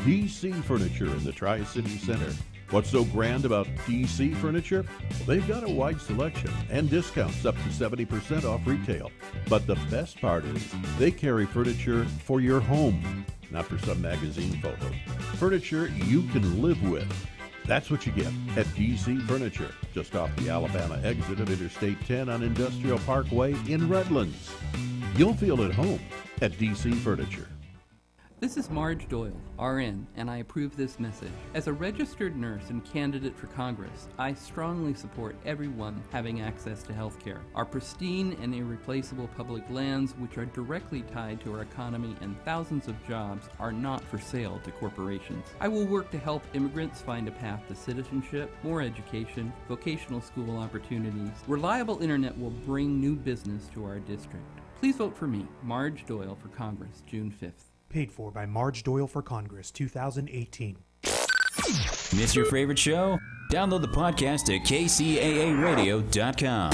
DC Furniture in the Tri-City Center. What's so grand about DC Furniture? Well, they've got a wide selection and discounts up to 70% off retail. But the best part is they carry furniture for your home, not for some magazine photo. Furniture you can live with. That's what you get at DC Furniture, just off the Alabama exit of Interstate 10 on Industrial Parkway in Redlands. You'll feel at home at DC Furniture. This is Marge Doyle, RN, and I approve this message. As a registered nurse and candidate for Congress, I strongly support everyone having access to health care. Our pristine and irreplaceable public lands, which are directly tied to our economy and thousands of jobs, are not for sale to corporations. I will work to help immigrants find a path to citizenship, more education, vocational school opportunities. Reliable internet will bring new business to our district. Please vote for me, Marge Doyle, for Congress, June 5th. Paid for by Marge Doyle for Congress, 2018. Miss your favorite show? Download the podcast at kCAAradio.com.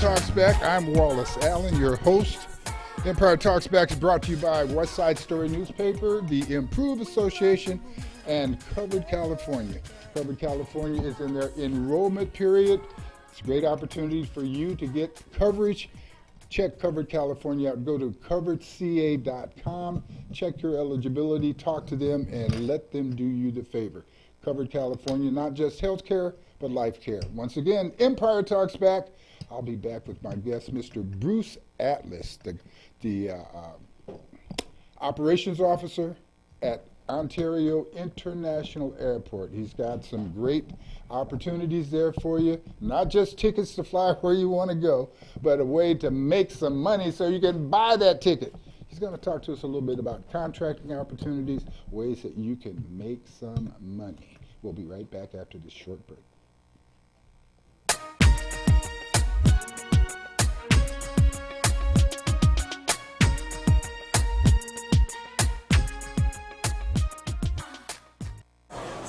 Talks Back. I'm Wallace Allen, your host. Empire Talks Back is brought to you by West Side Story Newspaper, the Improve Association, and Covered California. Covered California is in their enrollment period. It's a great opportunity for you to get coverage. Check Covered California out. Go to coveredca.com. Check your eligibility. Talk to them and let them do you the favor. Covered California, not just health care, but life care. Once again, Empire Talks Back. I'll be back with my guest, Mr. Bruce Atlas, the operations officer at Ontario International Airport. He's got some great opportunities there for you, not just tickets to fly where you want to go, but a way to make some money so you can buy that ticket. He's going to talk to us a little bit about contracting opportunities, ways that you can make some money. We'll be right back after this short break.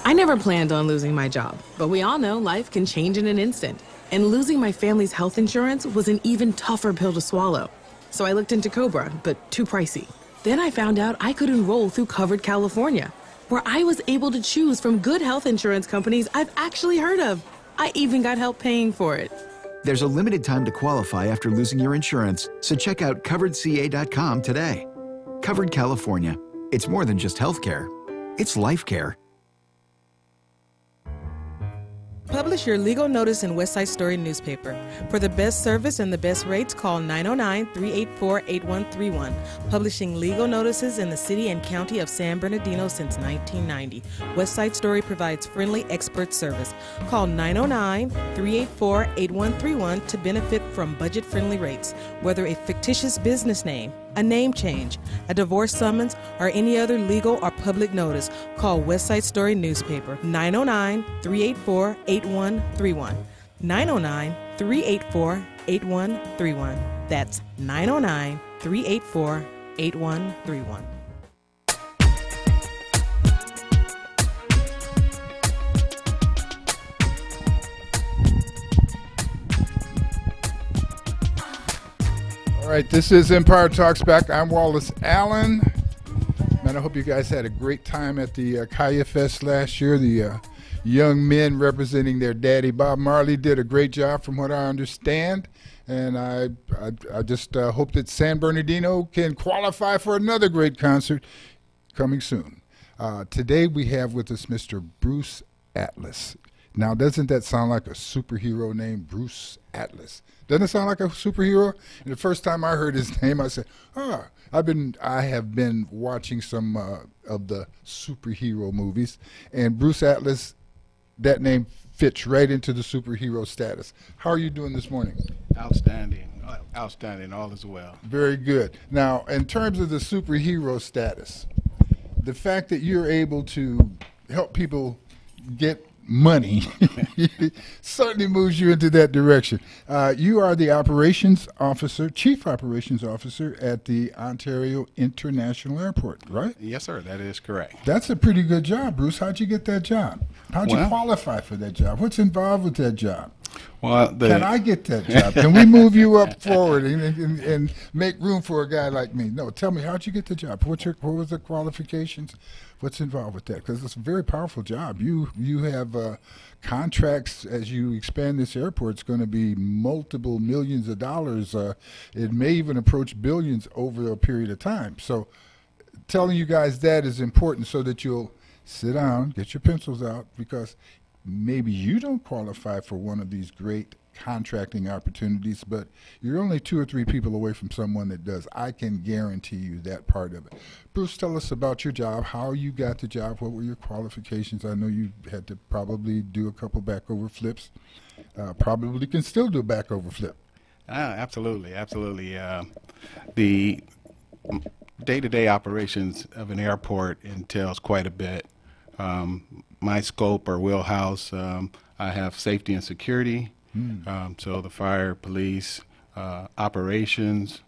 I never planned on losing my job, but we all know life can change in an instant. And losing my family's health insurance was an even tougher pill to swallow. So I looked into Cobra, but too pricey. Then I found out I could enroll through Covered California, where I was able to choose from good health insurance companies I've actually heard of. I even got help paying for it. There's a limited time to qualify after losing your insurance, so check out coveredca.com today. Covered California. It's more than just health care. It's life care. Publish your legal notice in West Side Story newspaper. For the best service and the best rates, call 909-384-8131. Publishing legal notices in the city and county of San Bernardino since 1990. West Side Story provides friendly expert service. Call 909-384-8131 to benefit from budget-friendly rates. Whether a fictitious business name, a name change, a divorce summons, or any other legal or public notice, call West Side Story newspaper 909-384-8131. 909-384-8131. That's 909-384-8131. All right, this is Empire Talks Back. I'm Wallace Allen. Man, I hope you guys had a great time at the Kaya Fest last year. The young men representing their daddy, Bob Marley, did a great job from what I understand. And I just hope that San Bernardino can qualify for another great concert coming soon. Today we have with us Mr. Bruce Atlas. Now, doesn't that sound like a superhero name, Bruce Atlas? Doesn't it sound like a superhero? And the first time I heard his name, I said, I have been watching some of the superhero movies, and Bruce Atlas, that name fits right into the superhero status. How are you doing this morning? Outstanding. Outstanding. All is well. Very good. Now, in terms of the superhero status, the fact that you're able to help people get money certainly moves you into that direction. You are the operations officer, chief operations officer at the Ontario International Airport, right? Yes, sir. That is correct. That's a pretty good job, Bruce. How'd you get that job? How'd you qualify for that job? What's involved with that job? Well, can I get that job? Can we move you up forward and make room for a guy like me? No, tell me, how'd you get the job? What was the qualifications? What's involved with that? Because it's a very powerful job. You have contracts as you expand this airport. It's going to be multiple millions of dollars. It may even approach billions over a period of time. So telling you guys that is important so that you'll sit down, get your pencils out, because maybe you don't qualify for one of these great contracting opportunities, but you're only 2 or 3 people away from someone that does. I can guarantee you that part of it. Bruce, tell us about your job, how you got the job, what were your qualifications? I know you had to probably do a couple backover flips. Probably can still do a backover flip. Absolutely. The day-to-day operations of an airport entails quite a bit. My scope or wheelhouse, I have safety and security, so the fire, police, operations,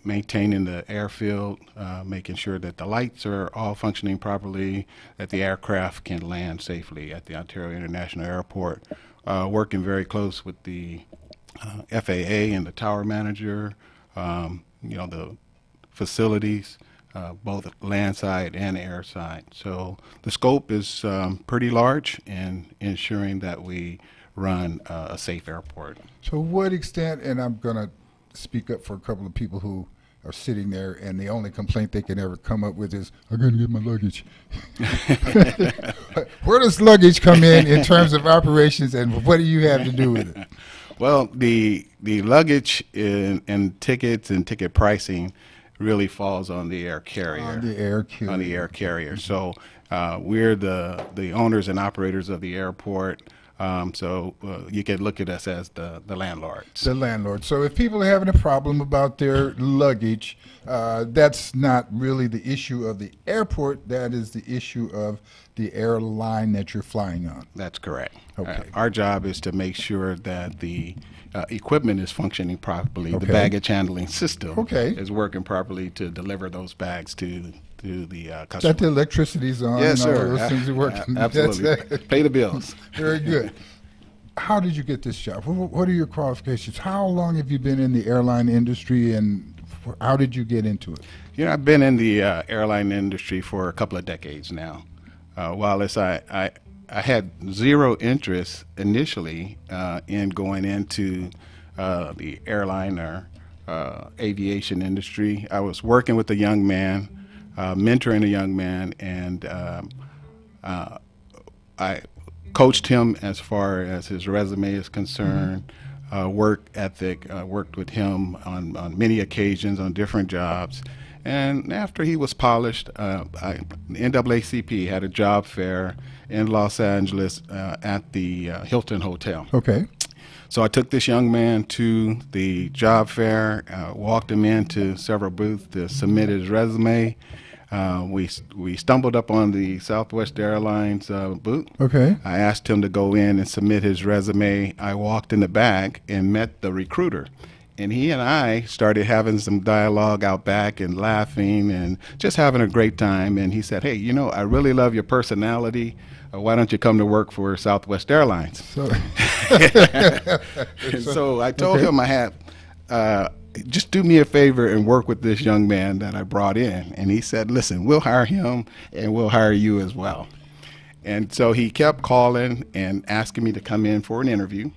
maintaining the airfield, making sure that the lights are all functioning properly, that the aircraft can land safely at the Ontario International Airport, working very close with the FAA and the tower manager, the facilities, both landside and airside. So the scope is pretty large in ensuring that we run a safe airport. So what extent, and I'm going to speak up for a couple of people who are sitting there and the only complaint they can ever come up with is, I'm going to get my luggage. Where does luggage come in terms of operations, and what do you have to do with it? Well, the luggage and tickets and ticket pricing really falls on the air carrier. On the air carrier. So we're the owners and operators of the airport. So you can look at us as the landlords. The landlord. So if people are having a problem about their luggage, that's not really the issue of the airport. That is the issue of the airline that you're flying on. That's correct. Okay. Our job is to make sure that the equipment is functioning properly. Okay. The baggage handling system is working properly to deliver those bags to the customer. That the electricity's on. Yes, and sir. All those things are working. Absolutely. Pay the bills. Very good. How did you get this job? What are your qualifications? How long have you been in the airline industry, and how did you get into it? I've been in the airline industry for a couple of decades now. Wallace, I had zero interest initially in going into the airline or aviation industry. I was working with a young man, mentoring a young man, and I coached him as far as his resume is concerned, work ethic, worked with him on many occasions on different jobs. And after he was polished, the NAACP had a job fair in Los Angeles at the Hilton Hotel. Okay. So I took this young man to the job fair, walked him into several booths to submit his resume. We stumbled up on the Southwest Airlines booth. Okay. I asked him to go in and submit his resume. I walked in the back and met the recruiter. And he and I started having some dialogue out back and laughing and just having a great time. And he said, hey, I really love your personality. Why don't you come to work for Southwest Airlines? So I told him I had, just do me a favor and work with this young man that I brought in. And he said, listen, we'll hire him and we'll hire you as well. And so he kept calling and asking me to come in for an interview.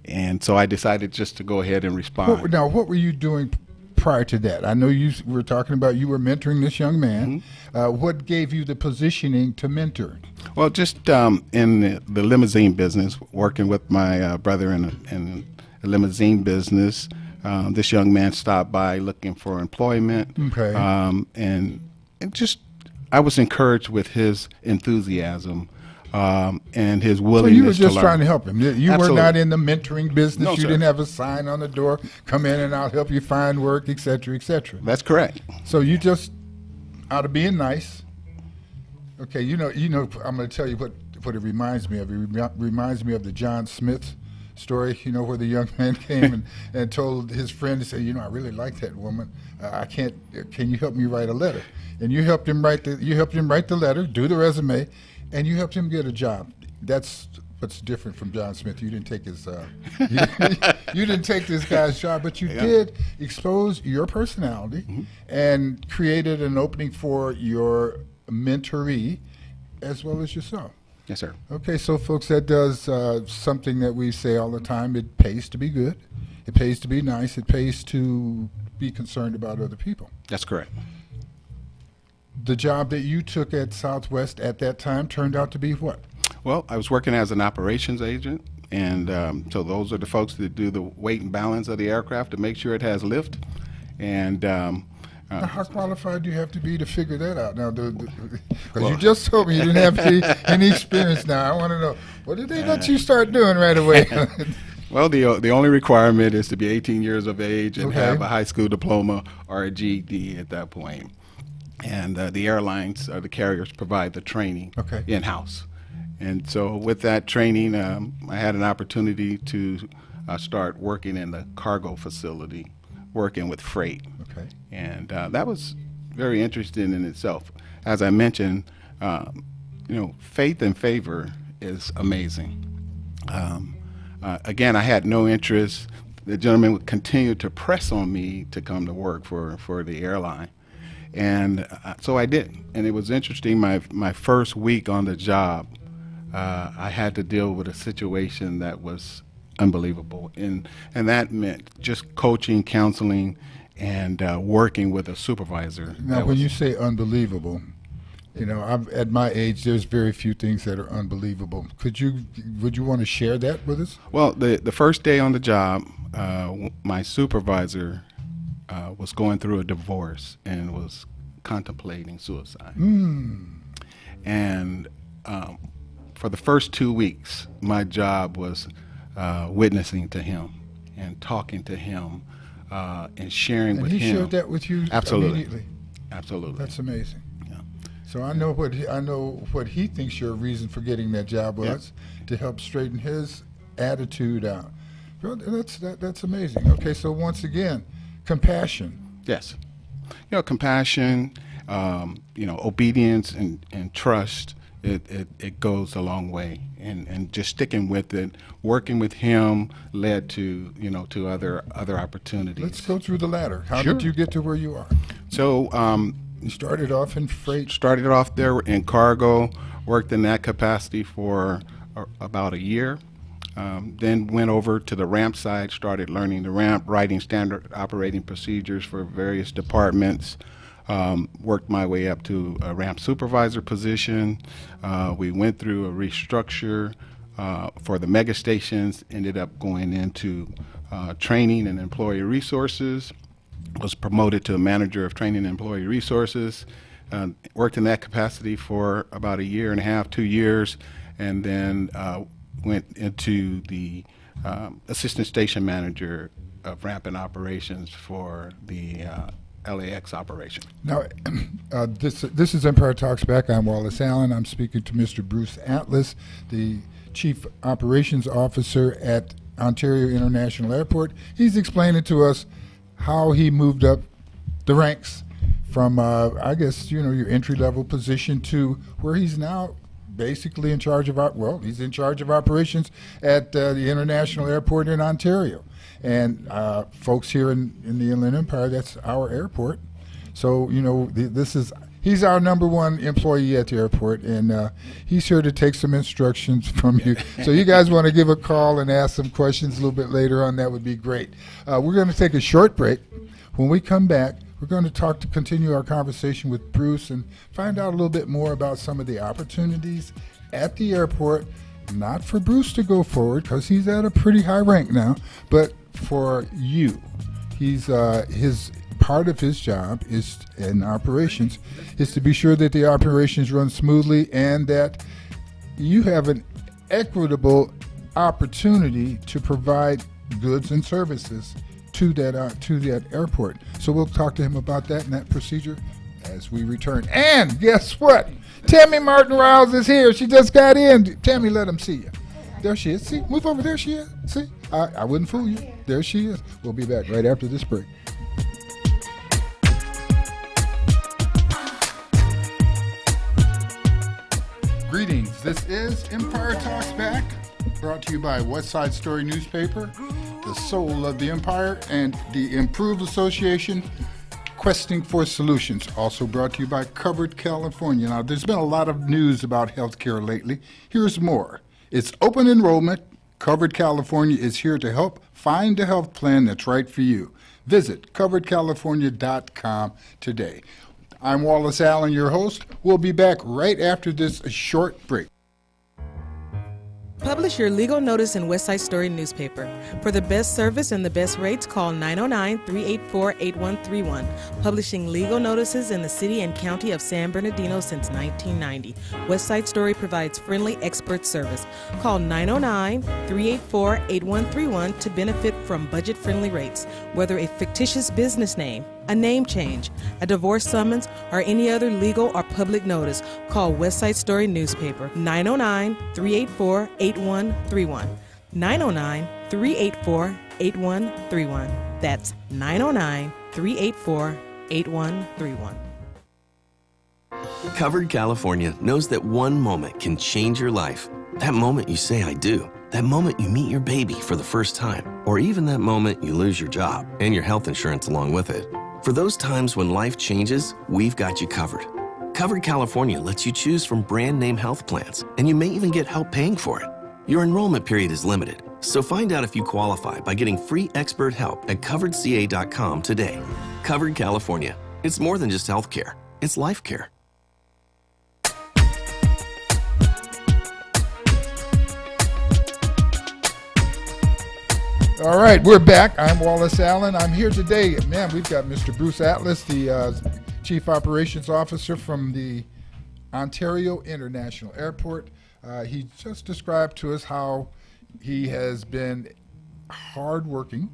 And so I decided just to go ahead and respond. Now, what were you doing prior to that? I know you were talking about you were mentoring this young man. Mm-hmm. What gave you the positioning to mentor? Well, just in the limousine business, working with my brother in a limousine business, this young man stopped by looking for employment. Okay. And just I was encouraged with his enthusiasm. And his willingness to learn. So you were just trying to help him. You Absolutely. were not in the mentoring business. No, you sir. didn't have a sign on the door, come in and I'll help you find work, et cetera, et cetera. That's correct. So you just, out of being nice, okay, I'm going to tell you what it reminds me of. It reminds me of the John Smith story, you know, where the young man came and told his friend to say, you know, I really like that woman. Can you help me write a letter? And you helped him write the letter, do the resume, and you helped him get a job. That's what's different from John Smith. You didn't take his you didn't take this guy's job, but you did expose your personality and created an opening for your mentoree as well as yourself. Yes, sir. Okay, so folks, that does something that we say all the time. It pays to be good. It pays to be nice. It pays to be concerned about other people. That's correct. The job that you took at Southwest at that time turned out to be what? Well, I was working as an operations agent, and so those are the folks that do the weight and balance of the aircraft to make sure it has lift. And now, how qualified do you have to be to figure that out? Now, because you just told me you didn't have any experience. Now, I want to know, what did they let you start doing right away? Well, the only requirement is to be 18 years of age and have a high school diploma or a GED at that point. And the airlines, the carriers, provide the training in-house. And so with that training, I had an opportunity to start working in the cargo facility, working with freight. Okay. And that was very interesting in itself. As I mentioned, you know, faith and favor is amazing. Again, I had no interest. The gentleman would continue to press on me to come to work for the airline. And so I did. And it was interesting, my first week on the job, I had to deal with a situation that was unbelievable. And that meant just coaching, counseling, and working with a supervisor. Now, when you say unbelievable, you know, at my age, there's very few things that are unbelievable. Would you want to share that with us? Well, the first day on the job, my supervisor was going through a divorce and was contemplating suicide. And for the first 2 weeks, my job was witnessing to him and talking to him and sharing with him. And he shared that with you immediately? Absolutely. That's amazing. Yeah. So I know what he thinks your reason for getting that job was, to help straighten his attitude out. Well, that's amazing. Okay, so once again, compassion. Yes. You know, compassion, you know, obedience and trust, it goes a long way. And just sticking with it, working with him led to, you know, to other opportunities. Let's go through the ladder. How did you get to where you are? So you started off in freight. Started off there in cargo, worked in that capacity for about a year. Then went over to the ramp side, started learning the ramp, writing standard operating procedures for various departments. Worked my way up to a ramp supervisor position. We went through a restructure for the mega stations, ended up going into training and employee resources, was promoted to a manager of training and employee resources, worked in that capacity for about a year and a half, 2 years, and then went into the assistant station manager of ramp and operations for the LAX operation. Now, this is Empire Talks Back. I'm Wallace Allen. I'm speaking to Mr. Bruce Atlas, the Chief Operations Officer at Ontario International Airport. He's explaining to us how he moved up the ranks from, I guess, you know, your entry-level position to where he's now basically in charge of, he's in charge of operations at the International Airport in Ontario. And folks here in the Inland Empire, that's our airport. So, you know, he's our #1 employee at the airport, and he's here to take some instructions from you. So you guys want to give a call and ask some questions a little bit later on, that would be great. We're going to take a short break. When we come back, we're going to continue our conversation with Bruce and find out a little bit more about some of the opportunities at the airport, not for Bruce to go forward because he's at a pretty high rank now, but for you. His part of his job is in operations is to be sure that the operations run smoothly and that you have an equitable opportunity to provide goods and services to that airport. So we'll talk to him about that and that procedure as we return. And guess what? Tammy Martin Rouse is here. She just got in. Tammy, let them see you. There she is. See, move over. There she is. See, I wouldn't fool you. There she is. We'll be back right after this break. Greetings. This is Empire Talks Back, brought to you by West Side Story newspaper, the soul of the Empire, and the Improved Association, Questing for Solutions, also brought to you by Covered California. Now, there's been a lot of news about healthcare lately. Here's more. It's open enrollment. Covered California is here to help find a health plan that's right for you. Visit coveredcalifornia.com today. I'm Wallace Allen, your host. We'll be back right after this short break. Publish your legal notice in West Side Story newspaper. For the best service and the best rates, call 909-384-8131. Publishing legal notices in the city and county of San Bernardino since 1990. West Side Story provides friendly expert service. Call 909-384-8131 to benefit from budget-friendly rates. Whether a fictitious business name, a name change, a divorce summons, or any other legal or public notice, call West Side Story newspaper 909-384-8131. 909-384-8131. That's 909-384-8131. Covered California knows that one moment can change your life. That moment you say I do. That moment you meet your baby for the first time. Or even that moment you lose your job and your health insurance along with it. For those times when life changes, we've got you covered. Covered California lets you choose from brand name health plans, and you may even get help paying for it. Your enrollment period is limited, so find out if you qualify by getting free expert help at coveredca.com today. Covered California. It's more than just health care. It's life care. All right, we're back. I'm Wallace Allen. I'm here today. Man, we've got Mr. Bruce Atlas, the Chief Operations Officer from the Ontario International Airport. He just described to us how he has been hardworking,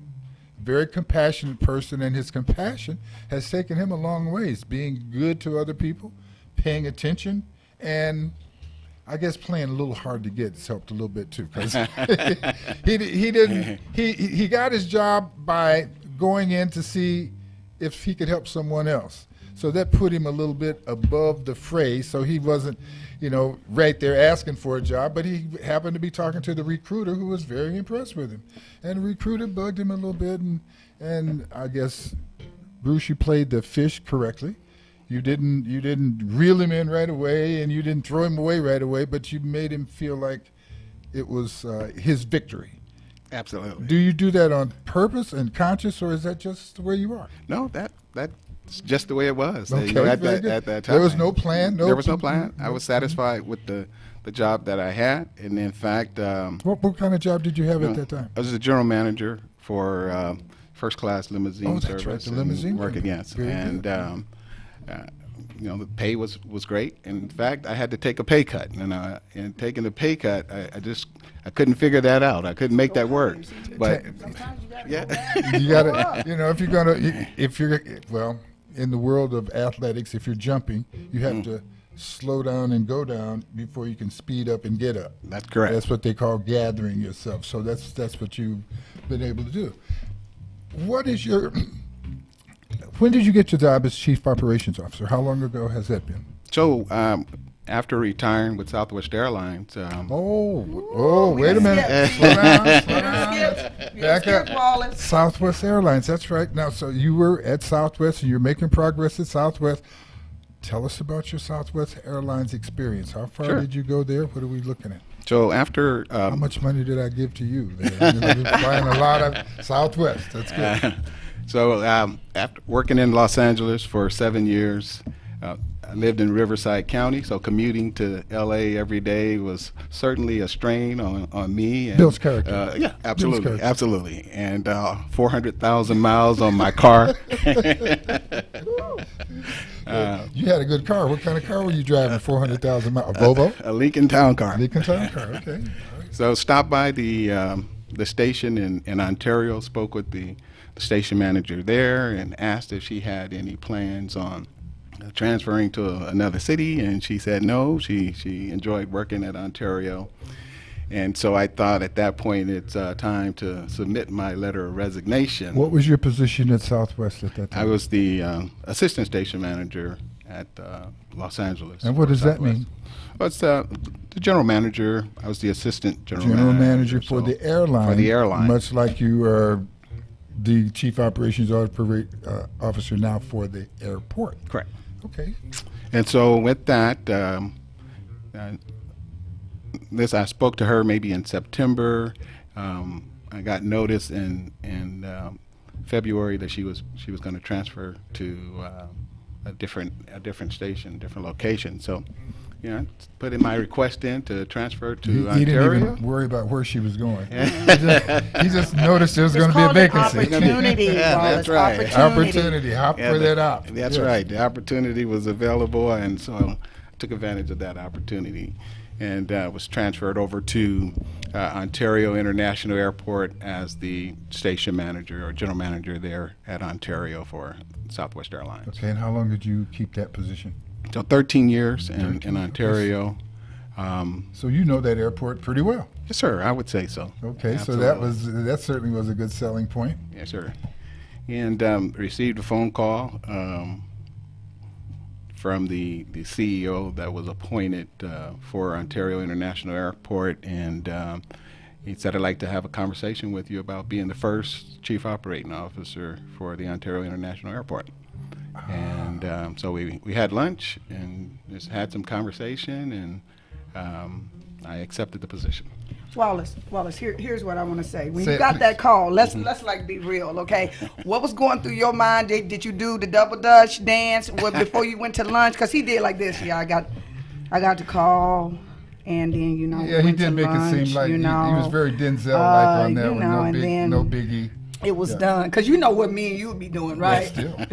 very compassionate person, and his compassion has taken him a long ways, being good to other people, paying attention, and I guess playing a little hard to get has helped a little bit too, because he got his job by going in to see if he could help someone else. So that put him a little bit above the fray. So he wasn't, right there asking for a job, but he happened to be talking to the recruiter who was very impressed with him, and the recruiter bugged him a little bit, and I guess, Bruce, you played the fish correctly. You didn't reel him in right away, and you didn't throw him away right away, but you made him feel like it was his victory. Absolutely. Do you do that on purpose and conscious, or is that just the way you are? No, that's just the way it was. Okay, at that time. There was no plan? There was no plan. I was satisfied with the job that I had, and in fact... what kind of job did you have at that time? I was a general manager for first-class limousine service. Right, the limousine work against. And the pay was great. In fact, I had to take a pay cut, and taking the pay cut, I couldn't figure that out. I couldn't make that work. But you gotta, if you're in the world of athletics, if you're jumping, you have to slow down and go down before you can speed up and get up. That's correct. That's what they call gathering yourself. So that's what you've been able to do. When did you get your job as Chief Operations Officer? How long ago has that been? So after retiring with Southwest Airlines. Wait a minute. Slow down. Back up. Southwest Airlines, that's right. Now, so you were at Southwest and you're making progress at Southwest. Tell us about your Southwest Airlines experience. How far did you go there? What are we looking at? So after... how much money did I give to you? You're buying a lot of Southwest. That's good. So after working in Los Angeles for 7 years, I lived in Riverside County, so commuting to L.A. every day was certainly a strain on me. And, Bill's character. Yeah, absolutely, absolutely. And 400,000 miles on my car. You had a good car. What kind of car were you driving? 400,000 miles. A Volvo? A Lincoln Town Car. Lincoln Town Car. Okay. All right. So stopped by the station in Ontario, spoke with the station manager there, and asked if she had any plans on transferring to another city, and she said no. She enjoyed working at Ontario. And so I thought at that point it's time to submit my letter of resignation. What was your position at Southwest at that time? I was the assistant station manager at Los Angeles. And what does that Southwest. mean? Well, it's the general manager. I was the assistant general manager for the airline. For the airline. Much like you are the chief operations officer now for the airport. Correct. Okay. And so with that, I spoke to her maybe in September. I got notice in February that she was going to transfer to a different station, different location. So, put in my request in to transfer to Ontario. He didn't even worry about where she was going. he just noticed there was going to be a vacancy. Opportunity. That's right. Opportunity. Hop for that up. That's right. The opportunity was available, and so I took advantage of that opportunity, and was transferred over to Ontario International Airport as the station manager or general manager there at Ontario for Southwest Airlines. Okay, and how long did you keep that position? So 13 years in Ontario. So you know that airport pretty well. Yes, sir. I would say so. Okay, Absolutely. so that certainly was a good selling point. Yes, sir. And received a phone call from the CEO that was appointed for Ontario International Airport, and he said, "I'd like to have a conversation with you about being the first chief operating officer for the Ontario International Airport." And so we had lunch and just had some conversation, and I accepted the position. Wallace, here's what I want to say. When you got that call, let's like be real, okay? What was going through your mind? Did you do the double dutch dance before you went to lunch? Because he did like this. Yeah, I got the call, and then Yeah, he did make it seem like he was very Denzel-like on that one. No biggie. It was done, because you know what me and you would be doing, right? But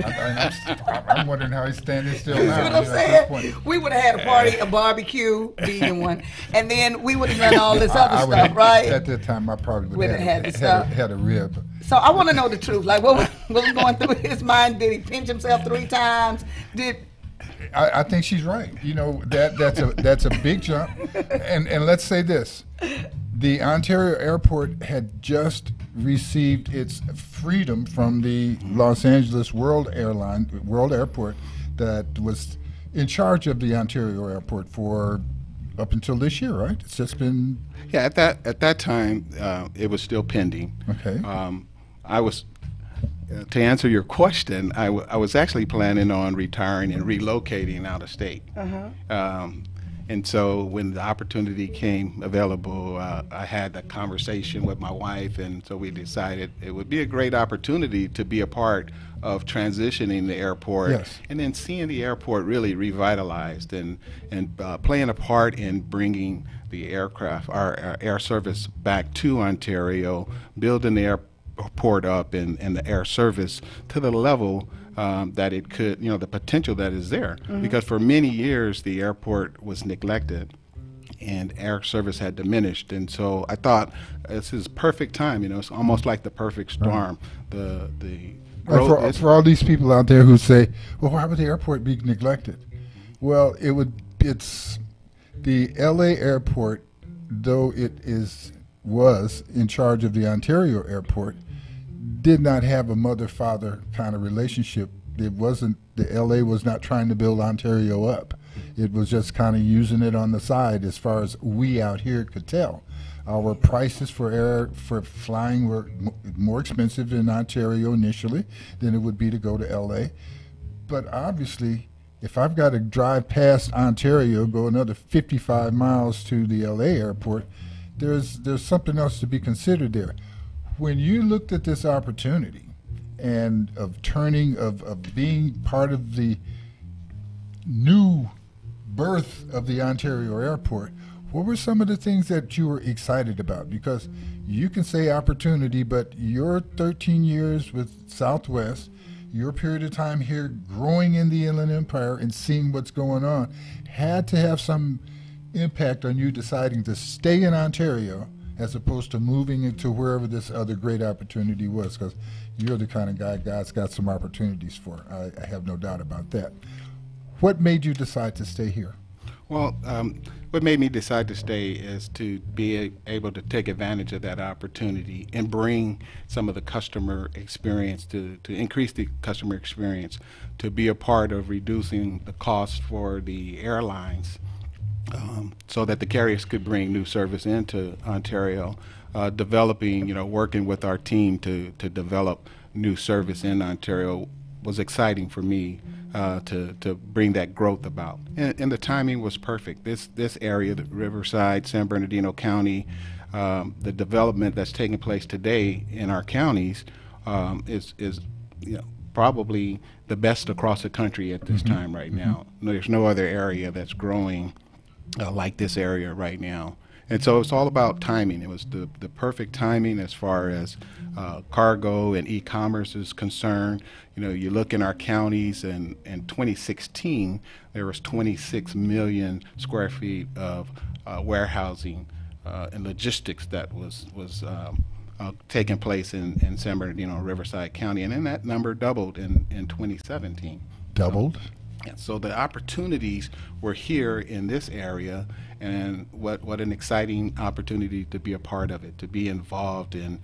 still, I'm wondering how he's standing still now. You know what I'm saying? We would have had a party, a barbecue, vegan one, and then we would have done all this other stuff, right? At that time, I probably would have had a rib. So I want to know the truth. Like, what was going through his mind? Did he pinch himself 3 times? I think she's right. That's a big jump. And let's say this. The Ontario Airport had just received its freedom from the Los Angeles World Airport that was in charge of the Ontario Airport for up until this year, right? It's just been... Yeah, at that time, it was still pending. Okay. I was... to answer your question, I was actually planning on retiring and relocating out of state. And so when the opportunity came available, I had a conversation with my wife, and so we decided it would be a great opportunity to be a part of transitioning the airport, and then seeing the airport really revitalized and playing a part in bringing the aircraft, our air service back to Ontario, building the airport up and the air service to the level that it could, the potential that is there. Because for many years the airport was neglected and air service had diminished. And so I thought this is perfect time, it's almost like the perfect storm. The growth for all these people out there who say, well, why would the airport be neglected? Well, it's the LA airport, though it was in charge of the Ontario airport, did not have a mother-father kind of relationship. It wasn't, the LA was not trying to build Ontario up. It was just kind of using it on the side as far as we out here could tell. Our prices for flying were more expensive in Ontario initially than it would be to go to LA. But obviously, if I've got to drive past Ontario, go another 55 miles to the LA airport, there's something else to be considered there. When you looked at this opportunity and of being part of the new birth of the Ontario airport, what were some of the things that you were excited about? Because you can say opportunity, but your 13 years with Southwest, your period of time here growing in the Inland Empire and seeing what's going on, had to have some impact on you deciding to stay in Ontario as opposed to moving into wherever this other great opportunity was, because you're the kind of guy God's got some opportunities for. I have no doubt about that. What made you decide to stay here? Well, what made me decide to stay is to be able to take advantage of that opportunity and bring some of the customer experience to increase the customer experience, to be a part of reducing the cost for the airlines, so that the carriers could bring new service into Ontario, developing, working with our team to develop new service in Ontario was exciting for me. To bring that growth about, and the timing was perfect. This area, the Riverside, San Bernardino County, the development that's taking place today in our counties is probably the best across the country at this time right now. There's no other area that's growing like this area right now. And so it's all about timing. It was the perfect timing as far as cargo and e-commerce is concerned. You look in our counties, and in 2016, there was 26 million square feet of warehousing and logistics that was taking place in San Bernardino and Riverside County. And then that number doubled in 2017. Doubled? So the opportunities were here in this area, and what an exciting opportunity to be a part of it, to be involved in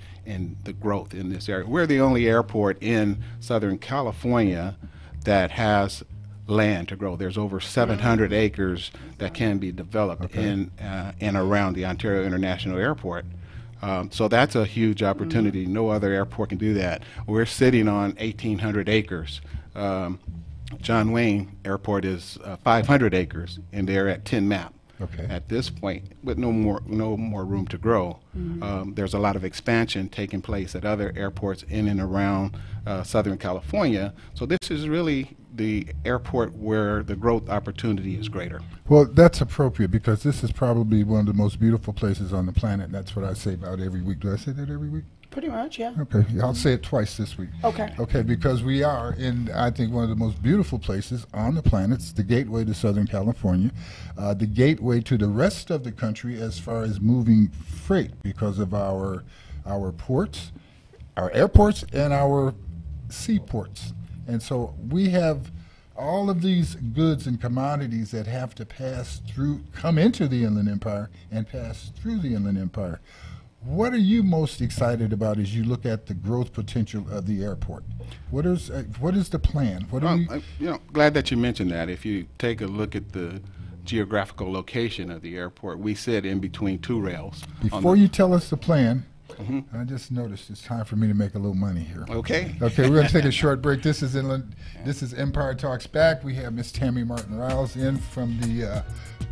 the growth in this area. We're the only airport in Southern California that has land to grow. There's over 700 acres that can be developed in and around the Ontario International Airport. So that's a huge opportunity. No other airport can do that. We're sitting on 1,800 acres. John Wayne Airport is 500 acres, and they're at 10 map. At this point, with no more room to grow. There's a lot of expansion taking place at other airports in and around Southern California. So this is really the airport where the growth opportunity is greater. Well, that's appropriate, because this is probably one of the most beautiful places on the planet. That's what I say about every week. Do I say that every week? Pretty much, yeah. Okay, I'll say it twice this week. Okay. Okay, because we are in, I think, one of the most beautiful places on the planet. It's the gateway to Southern California, the gateway to the rest of the country as far as moving freight, because of our ports, our airports, and our seaports. And so we have all of these goods and commodities that have to come into the Inland Empire and pass through the Inland Empire. What are you most excited about as you look at the growth potential of the airport? What is the plan? Glad that you mentioned that. If you take a look at the geographical location of the airport, we sit in between two rails. Before you tell us the plan, I just noticed it's time for me to make a little money here. Okay. Okay, we're going to take a short break. This is Empire Talks Back. We have Miss Tammy Martin-Riles in from the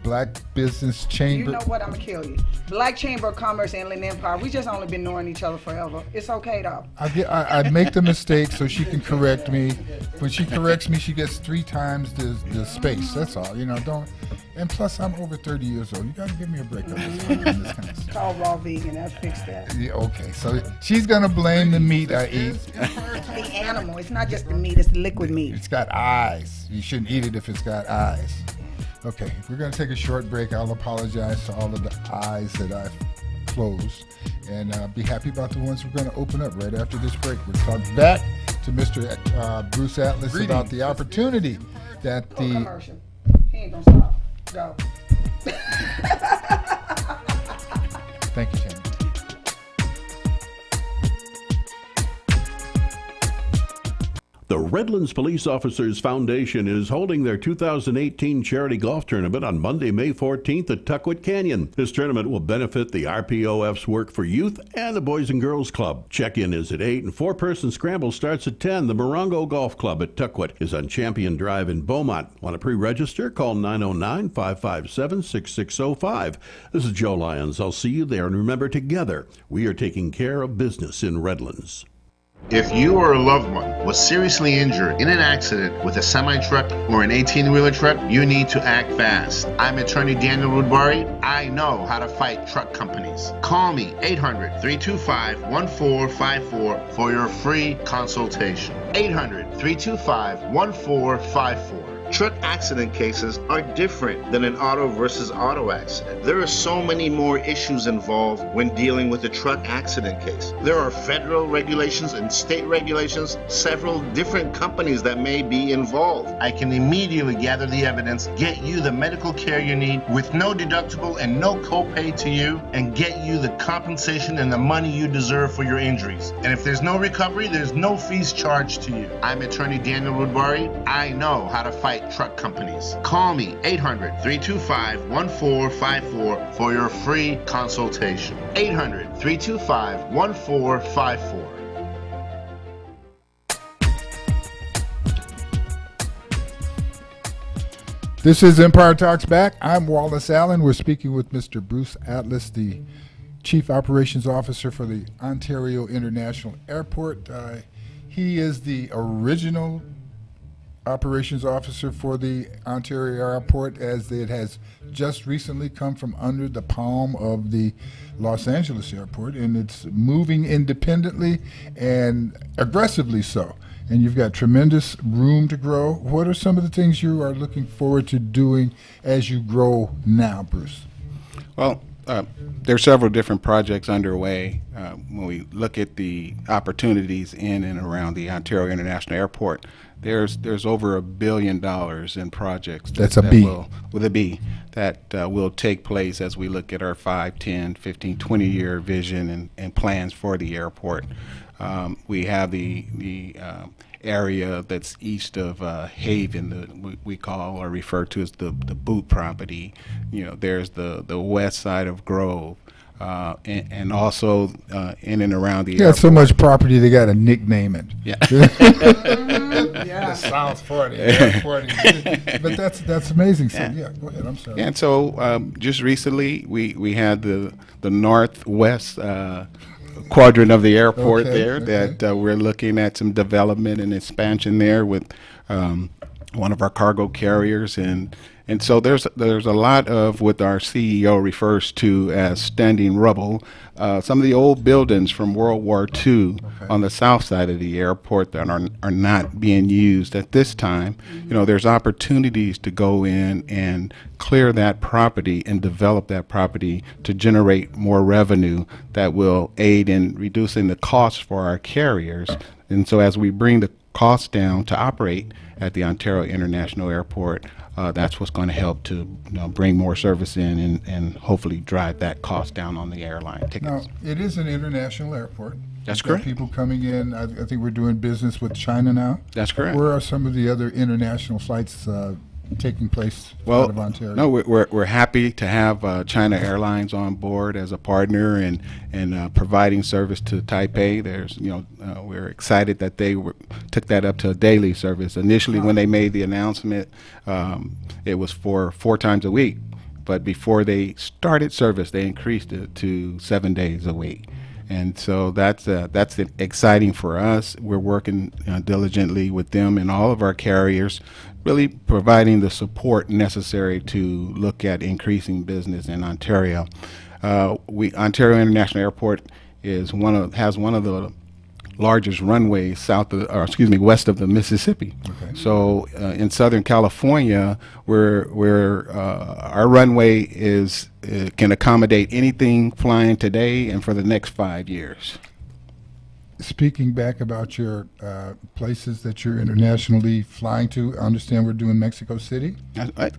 Black Business Chamber. You know what? I'm going to kill you. Black Chamber of Commerce, Inland Empire. We just only been knowing each other forever. It's okay, though. I make the mistake so she can correct me. When she corrects me, she gets 3 times the space. That's all. Don't. And plus, I'm over 30 years old. You got to give me a break on this kind of stuff. It's called raw vegan. I'll fix that. Yeah, okay, so she's going to blame the meat I eat. The animal. It's not just the meat. It's the liquid meat. It's got eyes. You shouldn't eat it if it's got eyes. Okay, we're going to take a short break. I'll apologize to all of the eyes that I've closed, and be happy about the ones we're going to open up right after this break. We'll talk back to Mr. Bruce Atlas about the opportunity that the... commercial. He ain't going to stop. Go. Thank you, Tammy. The Redlands Police Officers Foundation is holding their 2018 charity golf tournament on Monday, May 14th at Tuckwit Canyon. This tournament will benefit the RPOF's work for youth and the Boys and Girls Club. Check-in is at 8 and 4-person scramble starts at 10. The Morongo Golf Club at Tuckwit is on Champion Drive in Beaumont. Want to pre-register? Call 909-557-6605. This is Joe Lyons. I'll see you there, and remember, together we are taking care of business in Redlands. If you or a loved one was seriously injured in an accident with a semi-truck or an 18-wheeler truck, you need to act fast. I'm attorney Daniel Rudbari. I know how to fight truck companies. Call me 800-325-1454 for your free consultation. 800-325-1454. Truck accident cases are different than an auto versus auto accident. There are so many more issues involved when dealing with a truck accident case. There are federal regulations and state regulations, several different companies that may be involved. I can immediately gather the evidence, get you the medical care you need with no deductible and no copay to you, and get you the compensation and the money you deserve for your injuries. And if there's no recovery, there's no fees charged to you. I'm attorney Daniel Rudbari. I know how to fight truck companies. Call me 800-325-1454 for your free consultation. 800-325-1454. This is Empire Talks Back. I'm Wallace Allen. We're speaking with Mr. Bruce Atlas, the Chief Operations Officer for the Ontario International Airport. He is the original operations officer for the Ontario Airport, as it has just recently come from under the palm of the Los Angeles Airport, and it's moving independently and aggressively so. And you've got tremendous room to grow. What are some of the things you are looking forward to doing as you grow now, Bruce? Well, there are several different projects underway. When we look at the opportunities in and around the Ontario International Airport, there's over $1 billion in projects. That's a B. With a B, that will take place as we look at our 5, 10, 15, 20-year vision and plans for the airport. We have the area that's east of Haven, we call or refer to as the boot property. You know, there's the west side of Grove, and also in and around the airport. So much property they got to nickname it. Yeah. The South 40, Air 40. But that's amazing. So, yeah, go ahead. I'm sorry. And so just recently we had the northwest quadrant of the airport that we're looking at some development and expansion there with one of our cargo carriers, and so there's a lot of what our CEO refers to as standing rubble. Some of the old buildings from World War II on the south side of the airport that are not being used at this time. You know, there's opportunities to go in and clear that property and develop that property to generate more revenue that will aid in reducing the costs for our carriers. And so as we bring the costs down to operate at the Ontario International Airport, that's what's going to help to bring more service in and hopefully drive that cost down on the airline tickets. Now, it is an international airport. That's correct. People coming in. I think we're doing business with China now. That's correct. Where are some of the other international flights taking place out of Ontario? No, we're happy to have China Airlines on board as a partner and providing service to Taipei. We're excited that they took that up to a daily service. Initially, when they made the announcement, it was for 4 times a week, but before they started service, they increased it to 7 days a week. And so that's exciting for us. We're working diligently with them and all of our carriers, really providing the support necessary to look at increasing business in Ontario. Ontario International Airport has one of the largest runways west of the Mississippi. Okay. So in Southern California, where our runway can accommodate anything flying today and for the next 5 years. Speaking back about your places that you're internationally flying to, I understand we're doing Mexico City.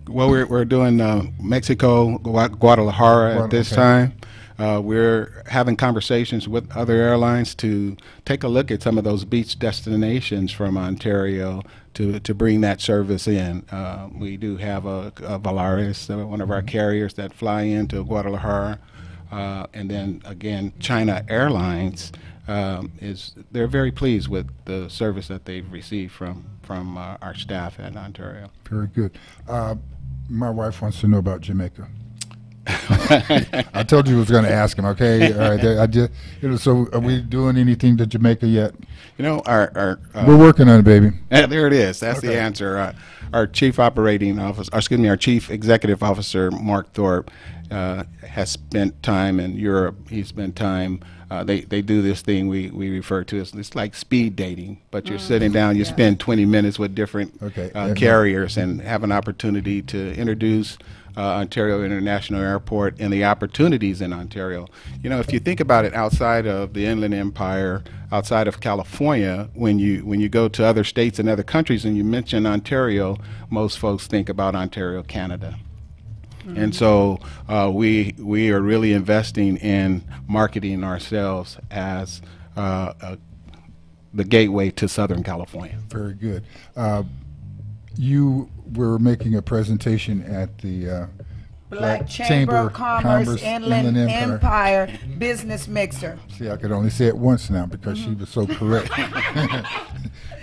Well, we're doing Mexico, Guadalajara at this time. We're having conversations with other airlines to take a look at some of those beach destinations from Ontario to bring that service in. We do have a Volaris, one of our carriers that fly into Guadalajara, and then again China Airlines. They're very pleased with the service that they've received from our staff at Ontario. Very good. My wife wants to know about Jamaica. I told you I was going to ask him. Okay, all right. I just, so, are we doing anything to Jamaica yet? You know, we're working on it, baby. There it is. That's the answer. Our chief operating officer, our chief executive officer, Mark Thorpe, has spent time in Europe. He's spent time. They do this thing we refer to as, it's like speed dating, but you're sitting down, you spend 20 minutes with different carriers and have an opportunity to introduce Ontario International Airport and the opportunities in Ontario. You know, if you think about it, outside of the Inland Empire, outside of California, when you go to other states and other countries and you mention Ontario, most folks think about Ontario, Canada. And so we are really investing in marketing ourselves as the gateway to Southern California. Very good. You were making a presentation at the Black Chamber of Commerce Inland Empire Business Mixer. See, I could only say it once now because she was so correct.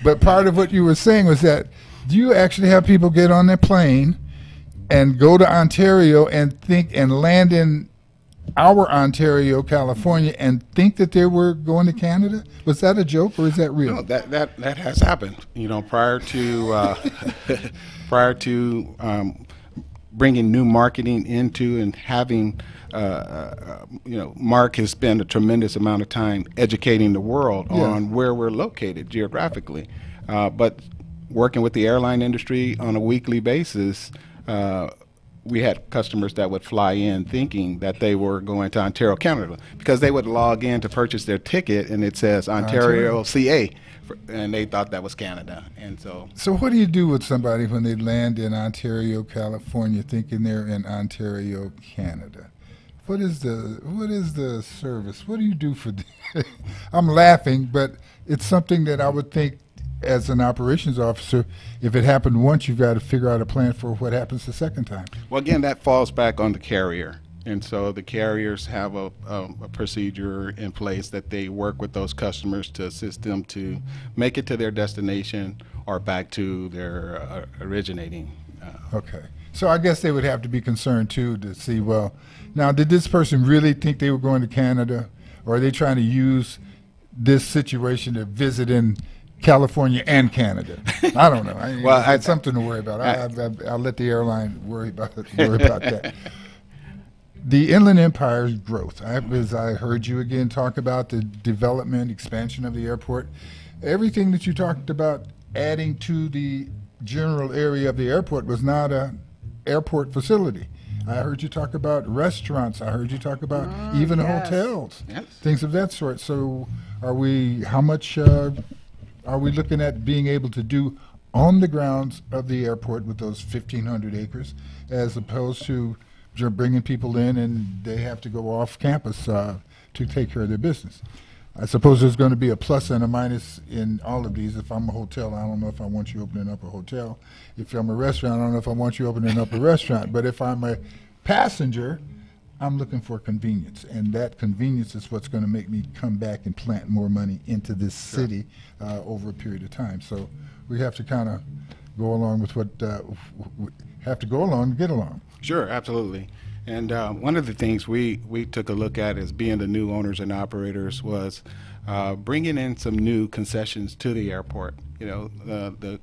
But part of what you were saying was that, do you actually have people get on their plane and go to Ontario and think and land in our Ontario, California, and think that they were going to Canada? Was that a joke or is that real? No, that has happened. You know, prior to bringing new marketing into and having, Mark has spent a tremendous amount of time educating the world on where we're located geographically, but working with the airline industry on a weekly basis. We had customers that would fly in thinking that they were going to Ontario, Canada, because they would log in to purchase their ticket and it says Ontario CA, and they thought that was Canada. And so what do you do with somebody when they land in Ontario, California, thinking they're in Ontario, Canada? What is the service? What do you do for I'm laughing, but it's something that I would think, as an operations officer, if it happened once, you've got to figure out a plan for what happens the second time. Well, again, that falls back on the carrier. And so the carriers have a procedure in place that they work with those customers to assist them to make it to their destination or back to their originating. Okay. So I guess they would have to be concerned, too, to see, well, now, did this person really think they were going to Canada? Or are they trying to use this situation to visit in California and Canada? I don't know. It's something to worry about. I'll let the airline worry about that. The Inland Empire's growth. As I heard you again talk about the development, expansion of the airport, everything that you talked about adding to the general area of the airport was not an airport facility. I heard you talk about restaurants. I heard you talk about even hotels, things of that sort. So how much are we looking at being able to do on the grounds of the airport with those 1,500 acres, as opposed to bringing people in and they have to go off campus to take care of their business? I suppose there's going to be a plus and a minus in all of these. If I'm a hotel, I don't know if I want you opening up a hotel. If I'm a restaurant, I don't know if I want you opening up a restaurant. But if I'm a passenger, I'm looking for convenience, and that convenience is what's going to make me come back and plant more money into this city over a period of time. So we have to kind of go along with what have to go along to get along. Sure, absolutely. And one of the things we took a look at as being the new owners and operators was bringing in some new concessions to the airport. You know, the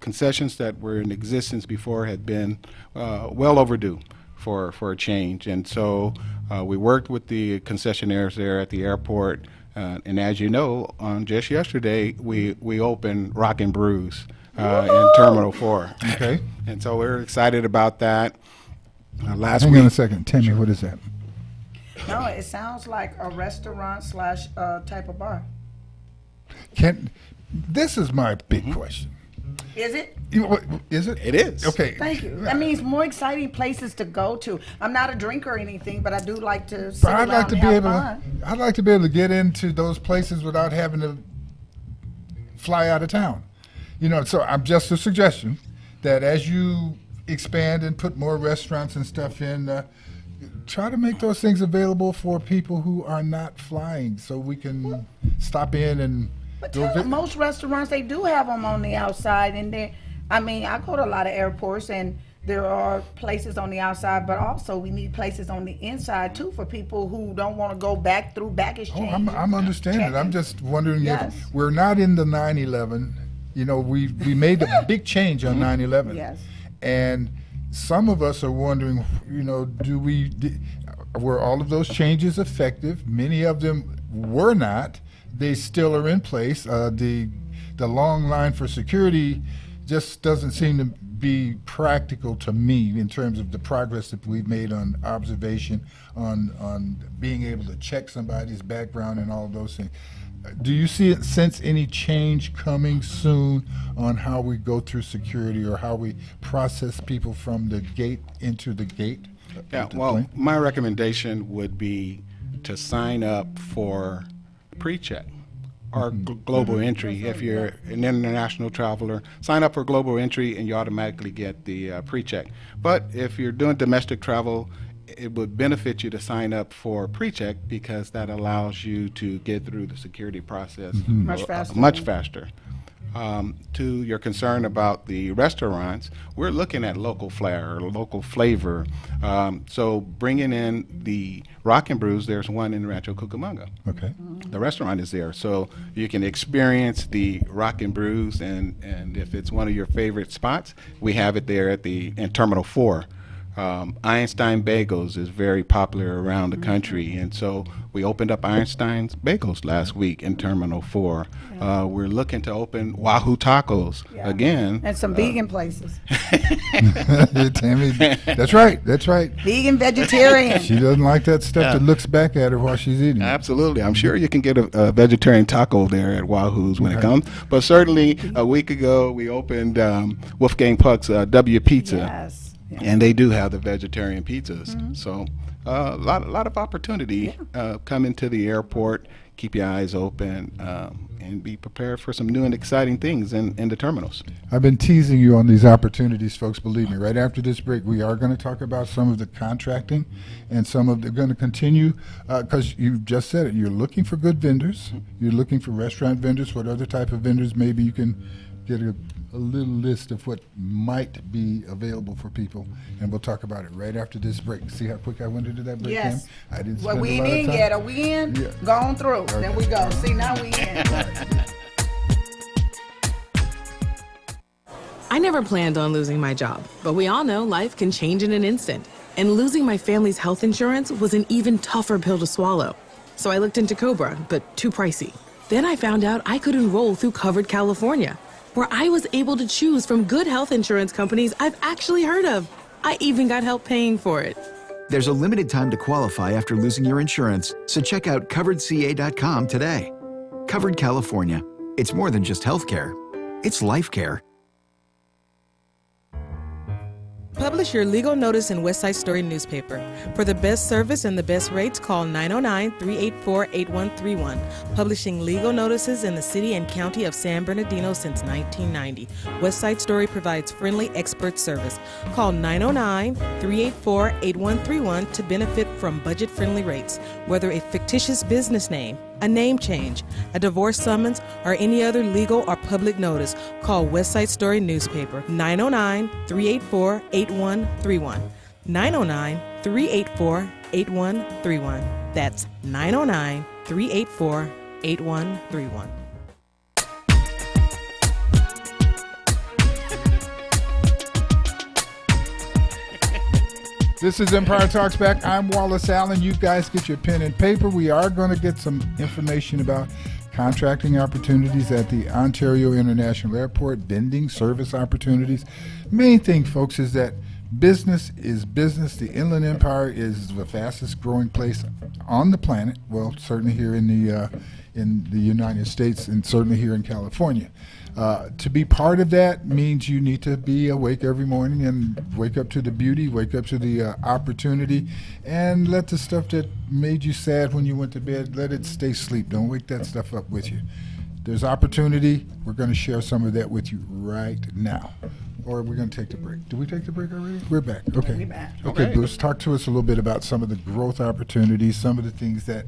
concessions that were in existence before had been well overdue for a change. And so we worked with the concessionaires there at the airport. And as you know, just yesterday, we opened Rock and Brews in Terminal 4. Okay. And so we're excited about that. Hang on a second. Tell me, what is that? No, it sounds like a restaurant / type of bar. This is my big question. Is it? Is it? It is. Okay. Thank you. That means more exciting places to go to. I'm not a drinker or anything, but I do like to sit around and have fun. I'd like to be able to get into those places without having to fly out of town. You know, so I'm just a suggestion that as you expand and put more restaurants and stuff in, try to make those things available for people who are not flying, so we can stop in and But most restaurants, they do have them on the outside, and I mean, I go to a lot of airports, and there are places on the outside, but also we need places on the inside too for people who don't want to go back through baggage Oh, change. I'm understanding. I'm just wondering Yes. if we're not in the 9/11. You know, we made a big change on 9/11. Yes. And some of us are wondering, you know, were all of those changes effective? Many of them were not. They still are in place. The long line for security just doesn't seem to be practical to me in terms of the progress that we've made on observation, on being able to check somebody's background and all of those things. Do you sense any change coming soon on how we go through security or how we process people from the gate into the gate? Yeah, well, my recommendation would be to sign up for pre-check or global entry. If you're an international traveler, sign up for global entry and you automatically get the pre-check. But if you're doing domestic travel, it would benefit you to sign up for pre-check because that allows you to get through the security process much faster. To your concern about the restaurants, we're looking at local flair, or local flavor. So bringing in the Rock and Brews, there's one in Rancho Cucamonga. Okay. The restaurant is there, so you can experience the Rock and Brews, and if it's one of your favorite spots, we have it there in Terminal 4. Einstein Bagels is very popular around the country, and so we opened up Einstein's Bagels last week in Terminal 4. We're looking to open Wahoo Tacos again. And some vegan places. Tammy, that's right. Vegan, vegetarian. She doesn't like that stuff that looks back at her while she's eating. Absolutely. I'm sure you can get a vegetarian taco there at Wahoo's when it comes. But certainly a week ago we opened Wolfgang Puck's W Pizza. Yes. Yeah. And they do have the vegetarian pizzas. So a lot of opportunity coming to the airport. Keep your eyes open and be prepared for some new and exciting things in the terminals. I've been teasing you on these opportunities, folks. Believe me, right after this break, we are going to talk about some of the contracting and some of they're going to continue because you just said it. You're looking for good vendors. You're looking for restaurant vendors. What other type of vendors? Maybe you can get a little list of what might be available for people, and we'll talk about it right after this break. See how quick I went into that break, Yes. Kim? I didn't Well, spend we a ain't lot of in time. yet. Are we in? Yeah. Gone through. Okay. There we go. See, now we in. I never planned on losing my job, but we all know life can change in an instant. And losing my family's health insurance was an even tougher pill to swallow. So I looked into Cobra, but too pricey. Then I found out I could enroll through Covered California, where I was able to choose from good health insurance companies I've actually heard of. I even got help paying for it. There's a limited time to qualify after losing your insurance, so check out CoveredCA.com today. Covered California. It's more than just health care. It's life care. Publish your legal notice in West Side Story newspaper. For the best service and the best rates, call 909-384-8131. Publishing legal notices in the city and county of San Bernardino since 1990. West Side Story provides friendly expert service. Call 909-384-8131 to benefit from budget-friendly rates. Whether a fictitious business name, a name change, a divorce summons, or any other legal or public notice, call West Side Story newspaper 909-384-8131. 909-384-8131. That's 909-384-8131. This is Empire Talks Back. I'm Wallace Allen. You guys get your pen and paper. We are going to get some information about contracting opportunities at the Ontario International Airport, vending service opportunities. Main thing, folks, is that business is business. The Inland Empire is the fastest growing place on the planet. Well, certainly here in the United States and certainly here in California. To be part of that means you need to be awake every morning and wake up to the beauty, wake up to the opportunity, and let the stuff that made you sad when you went to bed, let it stay asleep. Don't wake that stuff up with you. There's opportunity. We're going to share some of that with you right now. Or we're going to take the break. Did we take the break already? We're back. Okay. We're back. Okay, Bruce, talk to us a little bit about some of the growth opportunities, some of the things that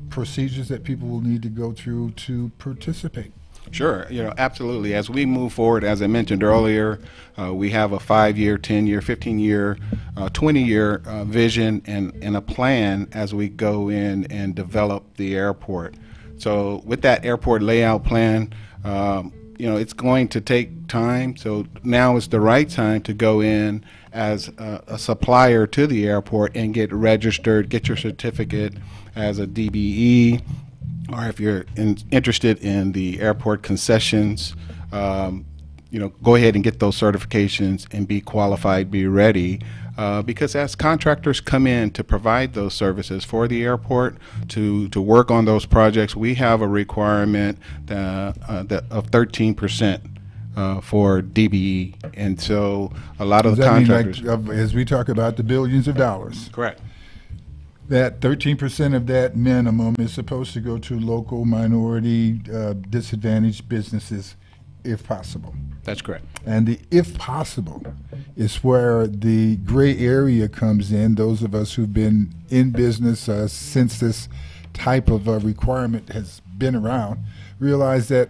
procedures that people will need to go through to participate. Sure, absolutely. As we move forward, as I mentioned earlier, we have a 5-year, 10-year, 15-year, 20-year vision and a plan as we go in and develop the airport. So with that airport layout plan, it's going to take time. So now is the right time to go in as a supplier to the airport and get registered, get your certificate as a DBE, or if you're interested in the airport concessions, go ahead and get those certifications and be qualified, be ready. Because as contractors come in to provide those services for the airport, to work on those projects, we have a requirement of 13% for DBE. And so a lot of the contractors... as we talk about the billions of dollars. Correct. That 13% of that minimum is supposed to go to local minority disadvantaged businesses, if possible. That's correct. And the if possible is where the gray area comes in. Those of us who've been in business since this type of requirement has been around realize that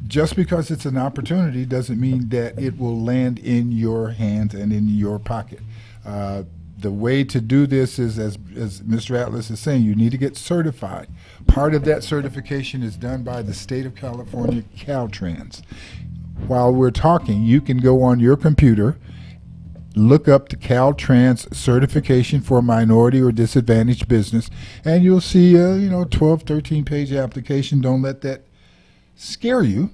just because it's an opportunity doesn't mean that it will land in your hands and in your pocket. The way to do this is, as Mr. Atlas is saying, you need to get certified. Part of that certification is done by the state of California, Caltrans. While we're talking, you can go on your computer, look up the Caltrans certification for minority or disadvantaged business, and you'll see a 12, 13-page application. Don't let that scare you,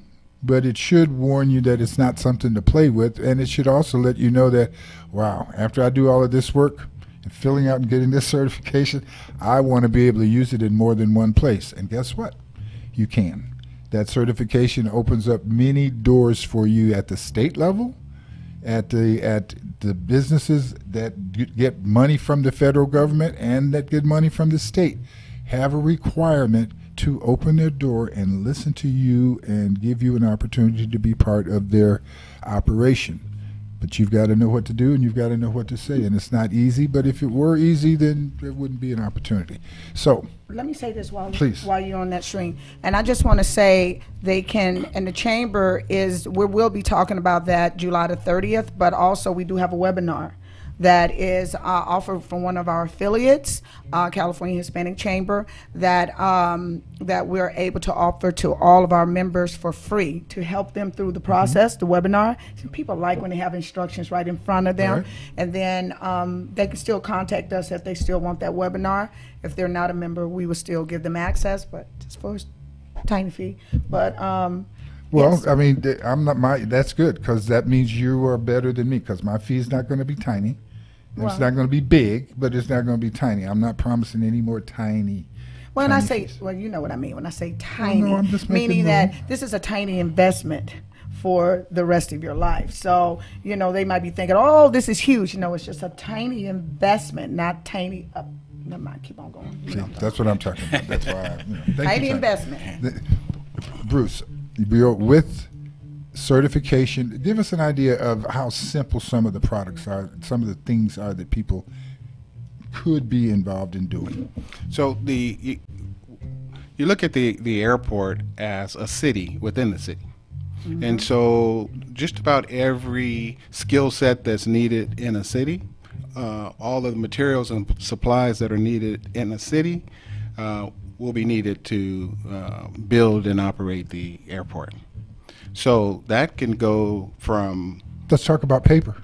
but it should warn you that it's not something to play with, and it should also let you know that, wow, after I do all of this work and filling out and getting this certification, I want to be able to use it in more than one place. And guess what? You can. That certification opens up many doors for you at the state level, at the businesses that get money from the federal government and that get money from the state. Have a requirement to open their door and listen to you and give you an opportunity to be part of their operation. But you've got to know what to do and you've got to know what to say. And it's not easy, but if it were easy, then there wouldn't be an opportunity. So let me say this while you're on that string. And I just want to say they can, and the chamber we'll be talking about that July the 30th, but also we do have a webinar that is offered from one of our affiliates, California Hispanic Chamber, that we're able to offer to all of our members for free to help them through the process, the webinar. So people like when they have instructions right in front of them. Right. And then they can still contact us if they still want that webinar. If they're not a member, we will still give them access, but just for a tiny fee. But well, yes. I mean, that's good, because that means you are better than me, because my fee is not going to be tiny. Well, it's not going to be big, but it's not going to be tiny. I'm not promising any more tiny. Well, and I say, well, you know what I mean when I say tiny, meaning that this is a tiny investment for the rest of your life. So, they might be thinking, oh, this is huge. It's just a tiny investment, not tiny. Never mind, keep on going. See, that's what I'm talking about. That's why tiny investment. Bruce, with certification, give us an idea of how simple some of the products are, some of the things are that people could be involved in doing. So you look at the airport as a city within the city. Mm-hmm. And so just about every skill set that's needed in a city, all of the materials and supplies that are needed in a city will be needed to build and operate the airport. So that can go from... Let's talk about paper.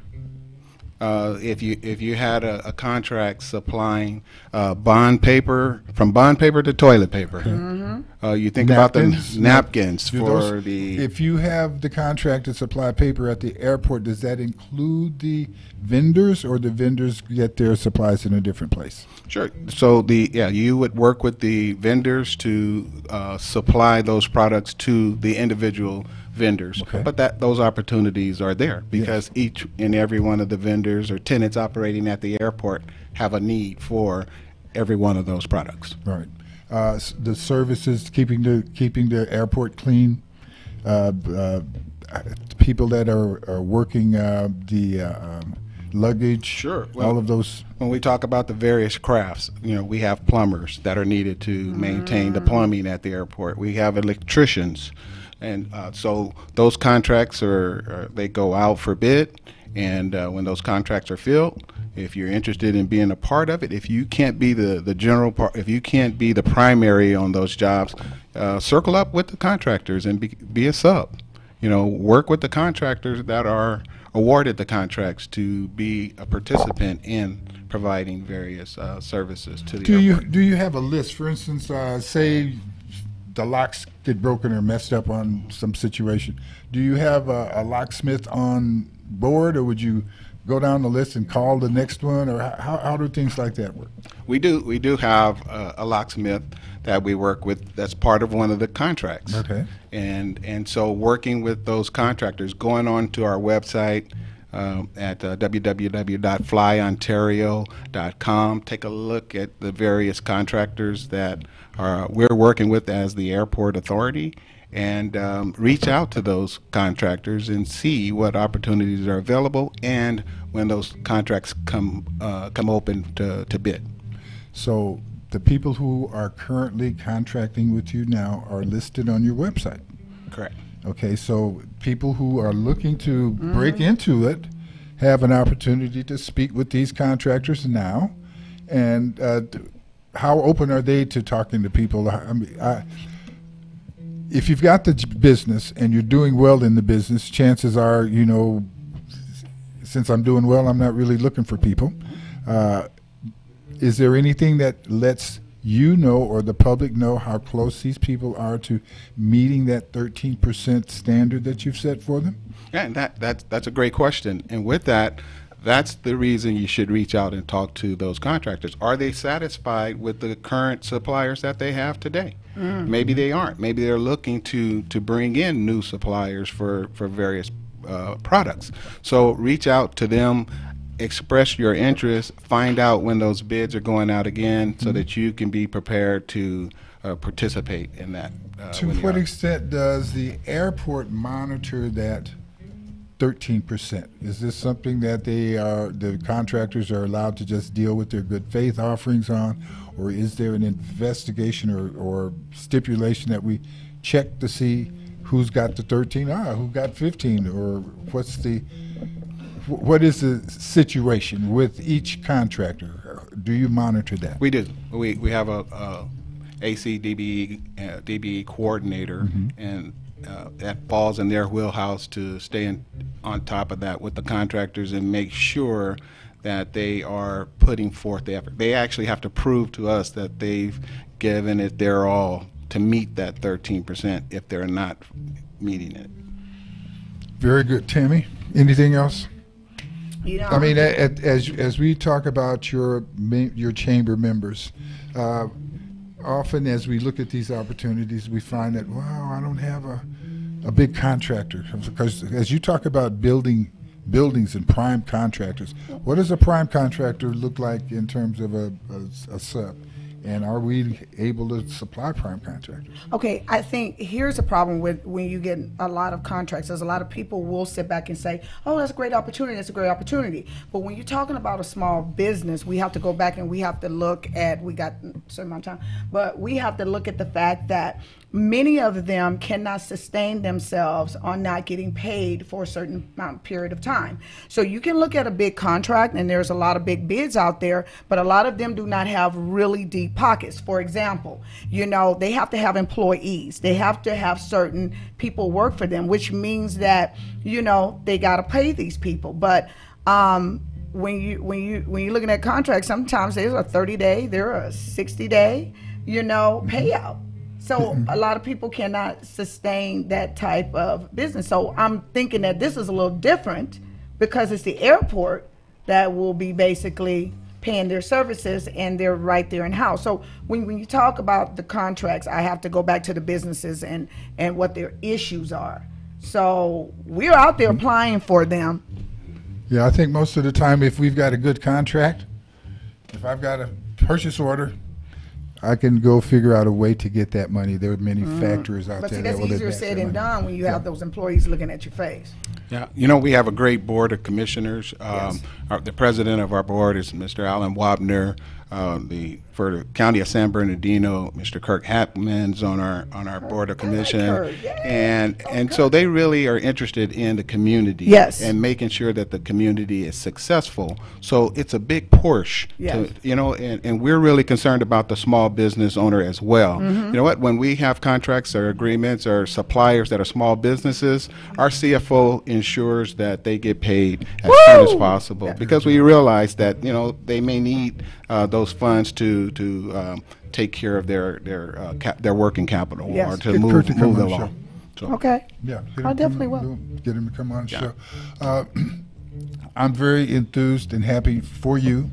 If you had a contract supplying bond paper, from bond paper to toilet paper, mm-hmm. You think napkins, about the napkins for the... If you have the contract to supply paper at the airport, does that include the vendors, or the vendors get their supplies in a different place? Sure. So you would work with the vendors to supply those products to the individual vendors. Okay. But those opportunities are there because each and every one of the vendors or tenants operating at the airport have a need for every one of those products. Right. The services, keeping the airport clean, people that are working the luggage, Sure. all of those? When we talk about the various crafts, we have plumbers that are needed to maintain the plumbing at the airport. We have electricians. And so those contracts they go out for bid, and when those contracts are filled, if you're interested in being a part of it, if you can't be the general part, if you can't be the primary on those jobs, circle up with the contractors and be a sub. Work with the contractors that are awarded the contracts to be a participant in providing various services to the airport. Do you have a list? For instance, say the locks get broken or messed up on some situation. Do you have a locksmith on board, or would you go down the list and call the next one, or how do things like that work? We do have a locksmith that we work with that's part of one of the contracts. Okay. And so working with those contractors, going on to our website at www.flyontario.com, take a look at the various contractors that we're working with as the airport authority, and reach out to those contractors and see what opportunities are available and when those contracts come open to bid. So the people who are currently contracting with you now are listed on your website? Correct. Okay, so people who are looking to break into it have an opportunity to speak with these contractors now. And how open are they to talking to people? If you've got the business and you're doing well in the business, chances are, since I'm doing well, I'm not really looking for people. Is there anything that lets you know or the public know how close these people are to meeting that 13% standard that you've set for them? Yeah, and that's a great question. And with that, that's the reason you should reach out and talk to those contractors. Are they satisfied with the current suppliers that they have today? Maybe they aren't. Maybe they're looking to bring in new suppliers for various products. So reach out to them, express your interest, find out when those bids are going out again so that you can be prepared to participate in that. To what extent does the airport monitor that 13%? Is this something that the contractors are allowed to just deal with their good faith offerings on, or is there an investigation or stipulation that we check to see who's got the 13, who got 15, or what is the situation with each contractor? Do you monitor that? We do. We have a DBE coordinator, and that falls in their wheelhouse to stay on top of that with the contractors and make sure that they are putting forth the effort. They actually have to prove to us that they've given it their all to meet that 13% if they're not meeting it. Very good. Tammy, anything else? I mean, as we talk about your chamber members, often as we look at these opportunities, we find that, wow, I don't have a big contractor. Because as you talk about buildings and prime contractors, what does a prime contractor look like in terms of a sub? And are we able to supply prime contractors? Okay, I think here's a problem with when you get a lot of contracts. There's a lot of people will sit back and say, oh, that's a great opportunity, that's a great opportunity. But when you're talking about a small business, we have to go back and we have to look at, we got a certain amount of time, but we have to look at the fact that many of them cannot sustain themselves on not getting paid for a certain period of time. So you can look at a big contract, and there's a lot of big bids out there, but a lot of them do not have really deep pockets. For example, they have to have employees. They have to have certain people work for them, which means that, they got to pay these people. But when you're looking at contracts, sometimes there's a 30-day, there are a 60-day, payout. So a lot of people cannot sustain that type of business. So I'm thinking that this is a little different because it's the airport that will be basically paying their services, and they're right there in-house. So when you talk about the contracts, I have to go back to the businesses and what their issues are. So we're out there applying for them. Yeah, I think most of the time if we've got a good contract, if I've got a purchase order, I can go figure out a way to get that money. There are many factors out there. But see, that's easier said than done when you have those employees looking at your face. Yeah, we have a great board of commissioners. Yes. The president of our board is Mr. Alan Wabner. For the county of San Bernardino, Mr. Kirk Hackman's on our board of commission, and so they really are interested in the community, yes, and making sure that the community is successful. So it's a big push, yes, and we're really concerned about the small business owner as well. Mm-hmm. You know what? When we have contracts or agreements or suppliers that are small businesses, our CFO ensures that they get paid as soon as possible, because we realize that they may need those funds to take care of their working capital, yes, or to move along. So, okay. Yeah. I definitely will. Get him to come on the show. I'm very enthused and happy for you.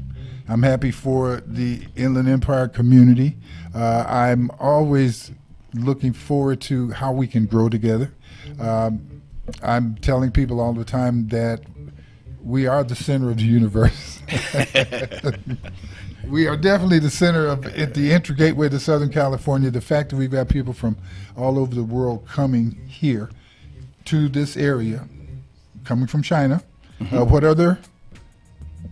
I'm happy for the Inland Empire community. I'm always looking forward to how we can grow together. I'm telling people all the time that we are the center of the universe. We are definitely the center of the entry gateway to Southern California. The fact that we've got people from all over the world coming here to this area, coming from China. Mm-hmm. What other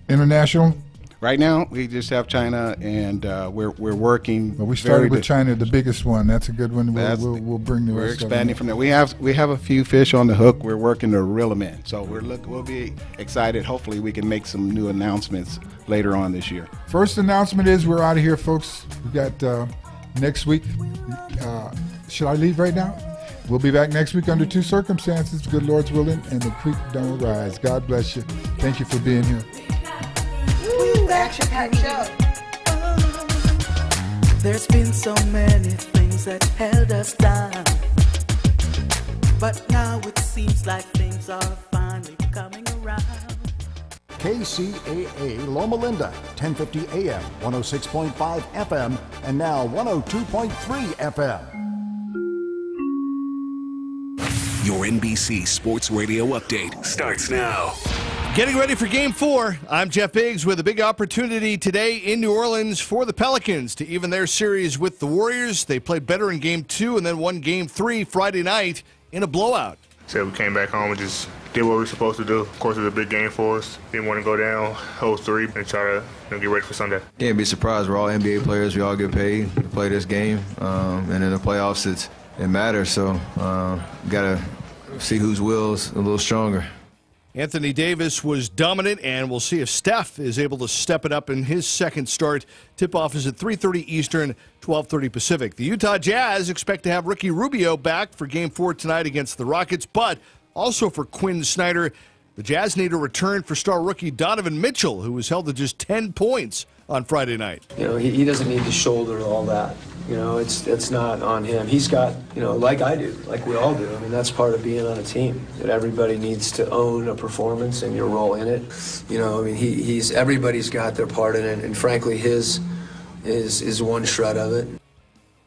international? Right now, we just have China, and we're working. Well, we started with China, the biggest one. That's a good one. We'll bring the rest. We're expanding from there. We have a few fish on the hook. We're working to reel them in. So we'll be excited. Hopefully, we can make some new announcements later on this year. First announcement is we're out of here, folks. We got next week. Should I leave right now? We'll be back next week under two circumstances. Good Lord's willing, and the creek don't rise. God bless you. Thank you for being here. Action-packed show. There's been so many things that held us down, but now it seems like things are finally coming around. kCAA Loma Linda, 1050 AM, 106.5 FM, and now 102.3 FM. Your NBC Sports Radio update starts now. Getting ready for Game 4. I'm Jeff Biggs with a big opportunity today in New Orleans for the Pelicans to even their series with the Warriors. They played better in Game 2 and then won Game 3 Friday night in a blowout. So we came back home and just did what we were supposed to do. Of course, it was a big game for us. Didn't want to go down 0-3 and try to get ready for Sunday. Can't be surprised. We're all NBA players. We all get paid to play this game. And in the playoffs, it matters. So got to see whose will is a little stronger. Anthony Davis was dominant, and we'll see if Steph is able to step it up in his second start. Tip-off is at 3:30 Eastern, 12:30 Pacific. The Utah Jazz expect to have Ricky Rubio back for Game 4 tonight against the Rockets, but also for Quinn Snyder. The Jazz need a return for star rookie Donovan Mitchell, who was held to just 10 points on Friday night. He doesn't need to shoulder all that. It's not on him. He's got, like I do, like we all do. I mean, that's part of being on a team, that everybody needs to own a performance and your role in it. Everybody's got their part in it, and frankly, his is one shred of it.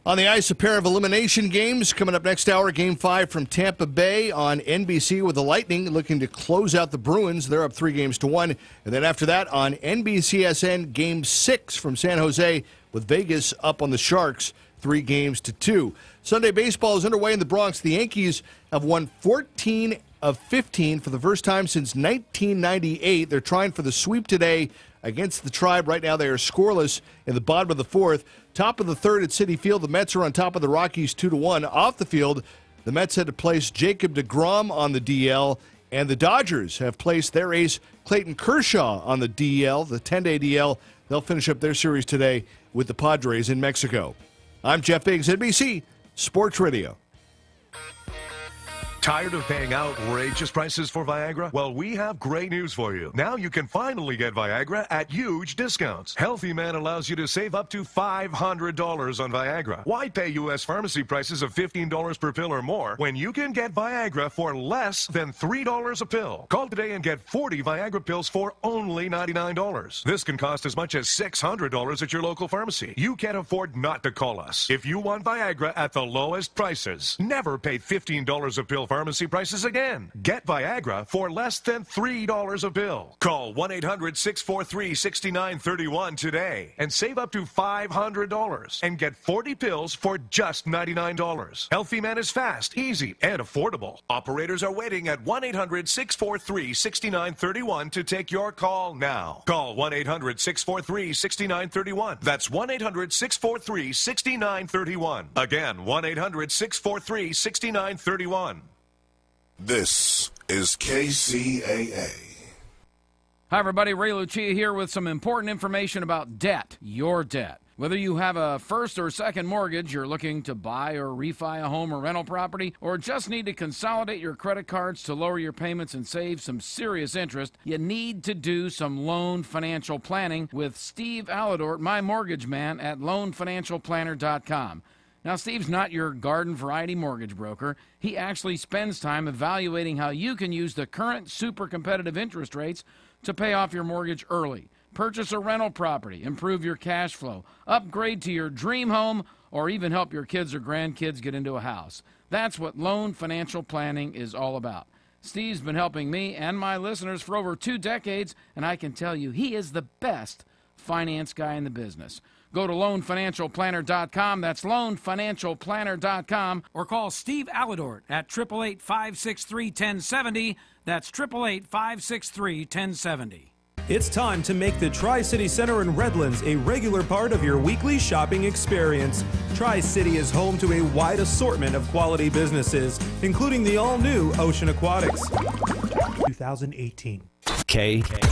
On the ice, a pair of elimination games coming up next hour. Game 5 from Tampa Bay on NBC with the Lightning looking to close out the Bruins. They're up 3-1. And then after that on NBCSN, Game 6 from San Jose with Vegas up on the Sharks 3-2. Sunday baseball is underway in the Bronx. The Yankees have won 14 of 15 for the first time since 1998. They're trying for the sweep today against the Tribe. Right now they are scoreless in the bottom of the fourth. Top of the third at Citi Field, the Mets are on top of the Rockies 2-1. Off the field, the Mets had to place Jacob deGrom on the DL, and the Dodgers have placed their ace Clayton Kershaw on the DL, the 10-day DL. They'll finish up their series today with the Padres in Mexico. I'm Jeff Biggs, NBC Sports Radio. Tired of paying outrageous prices for Viagra? Well, we have great news for you. Now you can finally get Viagra at huge discounts. Healthy Man allows you to save up to $500 on Viagra. Why pay U.S. pharmacy prices of $15 per pill or more when you can get Viagra for less than $3 a pill? Call today and get 40 Viagra pills for only $99. This can cost as much as $600 at your local pharmacy. You can't afford not to call us. If you want Viagra at the lowest prices, never pay $15 a pill wholesale pharmacy prices again. Get Viagra for less than $3 a pill. Call 1-800-643-6931 today and save up to $500 and get 40 pills for just $99. Healthy Man is fast, easy, and affordable. Operators are waiting at 1-800-643-6931 to take your call now. Call 1-800-643-6931. That's 1-800-643-6931. Again, 1-800-643-6931. This is kCAA. Hi, everybody. Ray Lucia here with some important information about debt, your debt. Whether you have a first or second mortgage, you're looking to buy or refi a home or rental property, or just need to consolidate your credit cards to lower your payments and save some serious interest, you need to do some loan financial planning with Steve Alladort, my mortgage man, at loanfinancialplanner.com. Now, Steve's not your garden variety mortgage broker. He actually spends time evaluating how you can use the current super competitive interest rates to pay off your mortgage early. Purchase a rental property, improve your cash flow, upgrade to your dream home, or even help your kids or grandkids get into a house. That's what loan financial planning is all about. Steve's been helping me and my listeners for over 2 decades, and I can tell you he is the best finance guy in the business. Go to loanfinancialplanner.com. That's loanfinancialplanner.com. Or call Steve Alladort at 888-563-1070. That's 888-563-1070. It's time to make the Tri-City Center in Redlands a regular part of your weekly shopping experience. Tri-City is home to a wide assortment of quality businesses, including the all-new Ocean Aquatics. 2018. kCAA.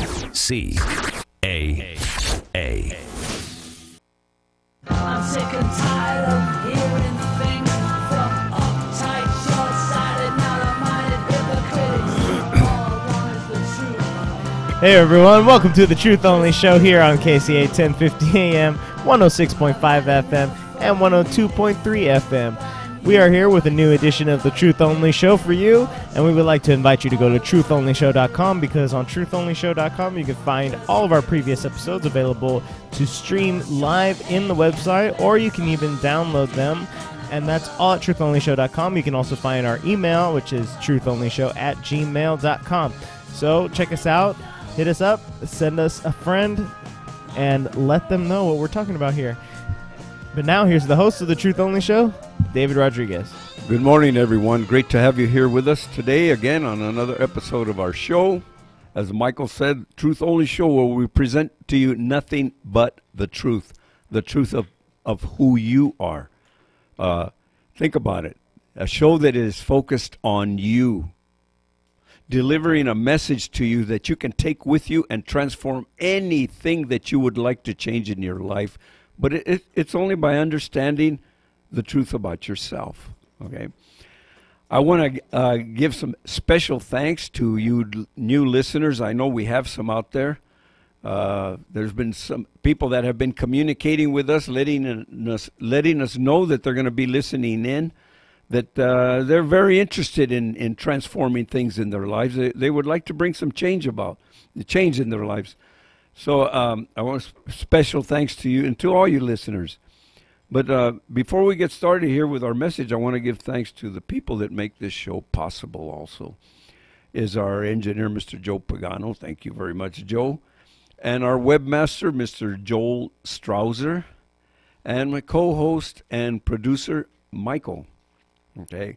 I'm sick and tired of hearing things from uptight, short-sighted, narrow-minded hypocrites. All I want is the truth. Hey everyone, welcome to the Truth Only Show here on kCAA 1050 AM, 106.5 FM, and 102.3 FM. We are here with a new edition of the Truth Only Show for you, and we would like to invite you to go to truthonlyshow.com, because on truthonlyshow.com you can find all of our previous episodes available to stream live in the website, or you can even download them, and that's all at truthonlyshow.com. You can also find our email, which is truthonlyshow@gmail.com. So check us out, hit us up, send us a friend, and let them know what we're talking about here. But now here's the host of the Truth Only Show, David Rodriguez. Good morning, everyone. Great to have you here with us today again on another episode of our show. As Michael said, Truth Only Show, where we present to you nothing but the truth of who you are. Think about it. A show that is focused on you, delivering a message to you that you can take with you and transform anything that you would like to change in your life. But it's only by understanding the truth about yourself, okay? I want to give some special thanks to you new listeners. I know we have some out there. There's been some people that have been communicating with us, letting us know that they're going to be listening in, that they're very interested in transforming things in their lives. They would like to bring some change in their lives. So I want special thanks to you and to all you listeners. But before we get started here with our message, I want to give thanks to the people that make this show possible also. Is our engineer, Mr. Joe Pagano. Thank you very much, Joe. And our webmaster, Mr. Joel Strouser. And my co-host and producer, Michael. Okay.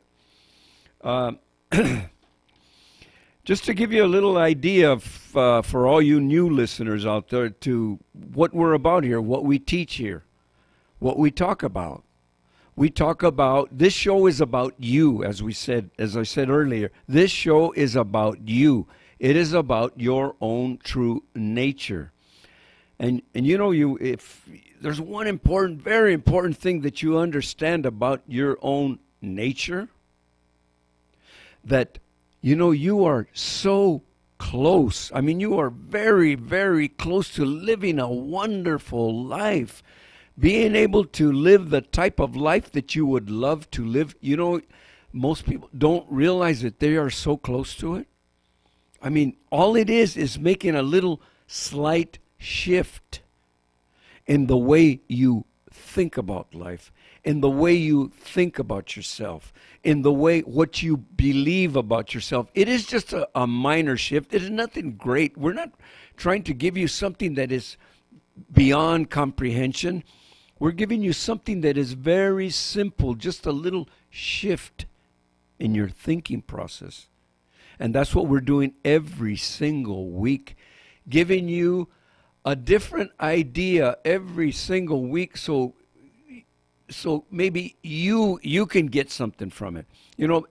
Just to give you a little idea of, for all you new listeners out there, to what we're about here, what we teach here, what we talk about. We talk about, this show is about you, as I said earlier. This show is about you. It is about your own true nature. And you know, if there's one very important thing that you understand about your own nature, that you know, you are so close. I mean, you are very, very close to living a wonderful life. Being able to live the type of life that you would love to live. You know, most people don't realize that they are so close to it. I mean, all it is making a little slight shift in the way you think about life, in the way you think about yourself, in the way what you believe about yourself. It is just a minor shift. It is nothing great. We're not trying to give you something that is beyond comprehension. We're giving you something that is very simple, just a little shift in your thinking process. And that's what we're doing every single week, giving you a different idea every single week, so maybe you can get something from it. You know,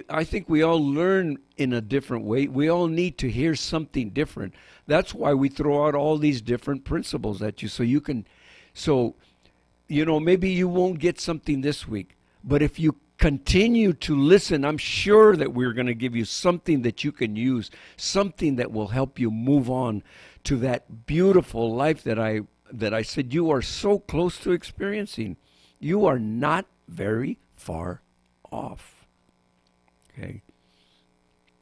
I think we all learn in a different way. We all need to hear something different. That's why we throw out all these different principles at you, so maybe you won't get something this week, but if you continue to listen, I'm sure that we're going to give you something that you can use, something that will help you move on to that beautiful life that I said you are so close to experiencing. You are not very far off. Okay.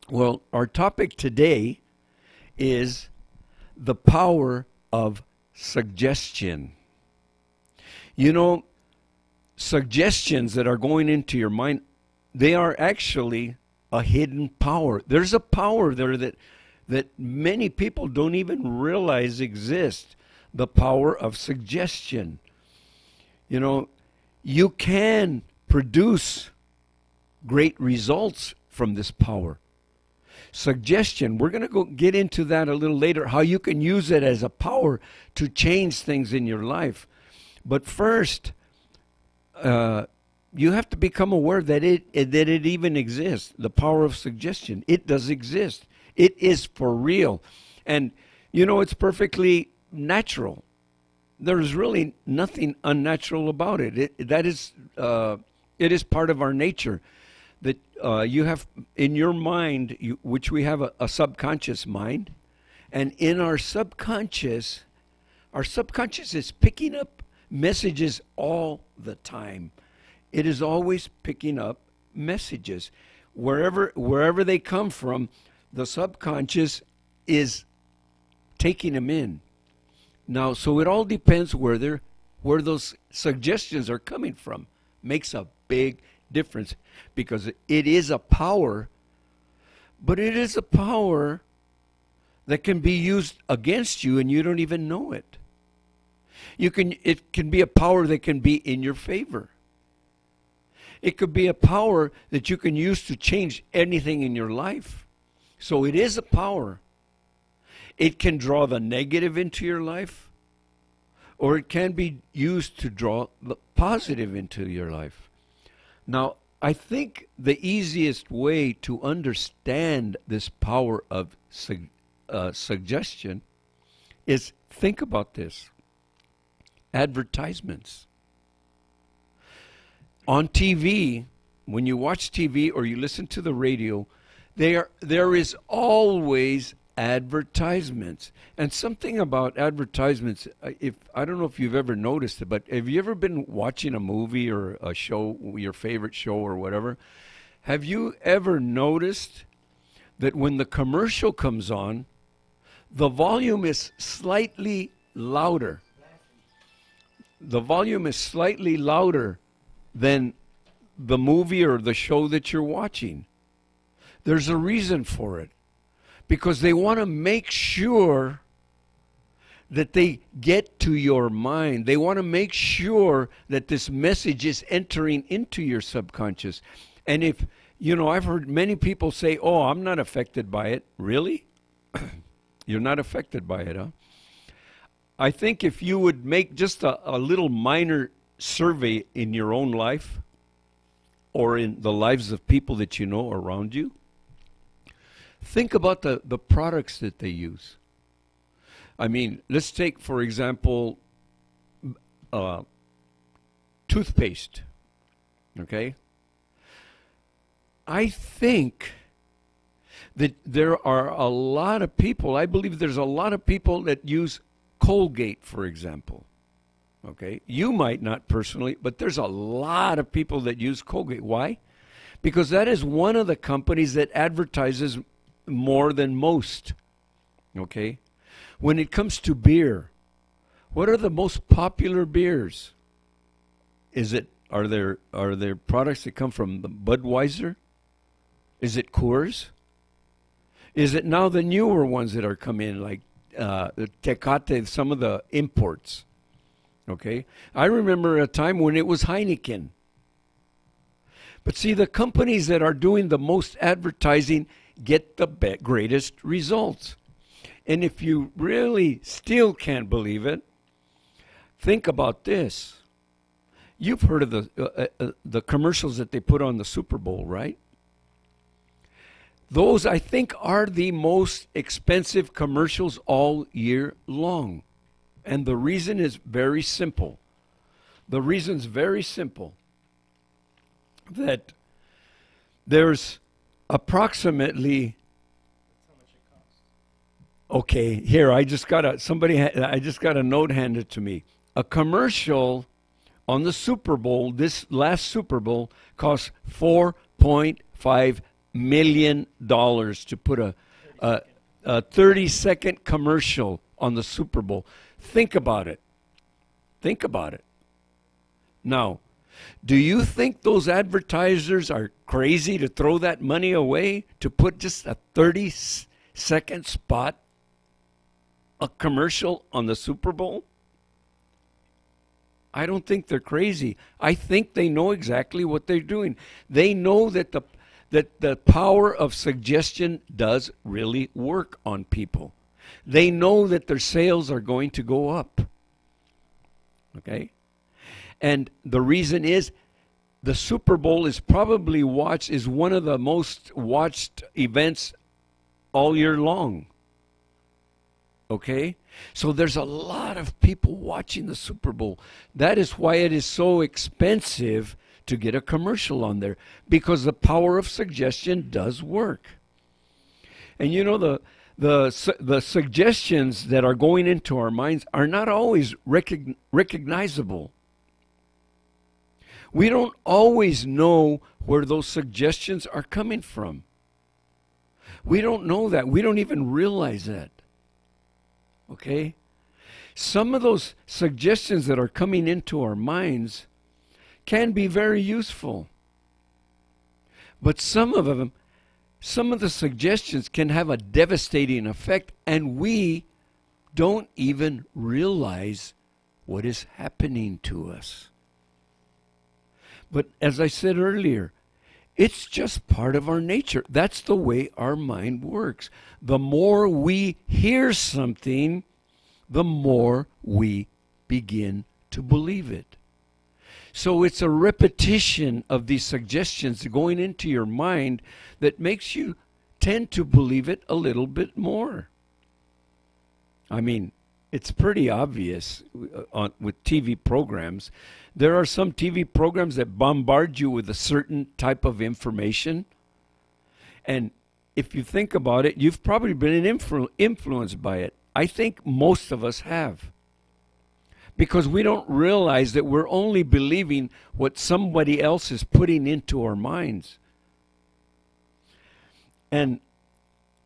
Well, our topic today is the power of suggestion. You know, suggestions that are going into your mind, they are actually a hidden power. There's a power there that many people don't even realize exists. The power of suggestion. You know, you can produce great results from this power. Suggestion, we're going to get into that a little later, how you can use it as a power to change things in your life. But first, you have to become aware that it even exists. The power of suggestion. It does exist. It is for real. And, it's perfectly natural. There's really nothing unnatural about it. It is part of our nature. That you have in your mind, which we have a subconscious mind. And in our subconscious is picking up messages all the time. It is always picking up messages. Wherever they come from, the subconscious is taking them in. Now, so it all depends where those suggestions are coming from. Makes a big difference, because it is a power, but it is a power that can be used against you and you don't even know it. It can be a power that can be in your favor. It could be a power that you can use to change anything in your life. So it is a power. It can draw the negative into your life, or it can be used to draw the positive into your life. Now, I think the easiest way to understand this power of suggestion is, think about this. Advertisements. On TV, when you watch TV or you listen to the radio, there is always advertisements. And something about advertisements, I don't know if you've ever noticed it, but have you ever been watching a movie or a show, your favorite show or whatever? Have you ever noticed that when the commercial comes on, the volume is slightly louder? The volume is slightly louder than the movie or the show that you're watching. There's a reason for it. Because they want to make sure that they get to your mind. They want to make sure that this message is entering into your subconscious. And if, I've heard many people say, oh, I'm not affected by it. Really? You're not affected by it, huh? I think if you would make just a little minor survey in your own life or in the lives of people that you know around you, think about the products that they use. I mean, let's take, for example, toothpaste. Okay? I think that there are a lot of people, I believe there's a lot of people that use Colgate, for example. Okay? You might not personally, but there's a lot of people that use Colgate. Why? Because that is one of the companies that advertises more than most. Okay? When it comes to beer, what are the most popular beers? Are there products that come from the Budweiser? Is it Coors? Is it now the newer ones that are coming in, like the Tecate, some of the imports? Okay, I remember a time when it was Heineken. But see, the companies that are doing the most advertising get the greatest results. And if you really still can't believe it, think about this. You've heard of the commercials that they put on the Super Bowl, right? Those, I think, are the most expensive commercials all year long. And the reason is very simple. The reason's very simple. That there's approximately... Okay, here, I just got a note handed to me. A commercial on the Super Bowl, this last Super Bowl, cost $4.5 million to put a 30-second commercial on the Super Bowl. Think about it. Think about it. Now, do you think those advertisers are crazy to throw that money away to put just a 30-second spot, a commercial on the Super Bowl? I don't think they're crazy. I think they know exactly what they're doing. They know that the power of suggestion does really work on people. They know that their sales are going to go up. Okay? And the reason is the Super Bowl is probably is one of the most watched events all year long. Okay? So there's a lot of people watching the Super Bowl. That is why it is so expensive to get a commercial on there, because the power of suggestion does work. And you know, the suggestions that are going into our minds are not always recognizable. We don't always know where those suggestions are coming from. We don't know that. We don't even realize that. Okay? Some of those suggestions that are coming into our minds can be very useful. But some of the suggestions can have a devastating effect, and we don't even realize what is happening to us. But as I said earlier, it's just part of our nature. That's the way our mind works. The more we hear something, the more we begin to believe it. So it's a repetition of these suggestions going into your mind that makes you tend to believe it a little bit more. I mean, it's pretty obvious with TV programs. There are some TV programs that bombard you with a certain type of information. And if you think about it, you've probably been influenced by it. I think most of us have. Because we don't realize that we're only believing what somebody else is putting into our minds. And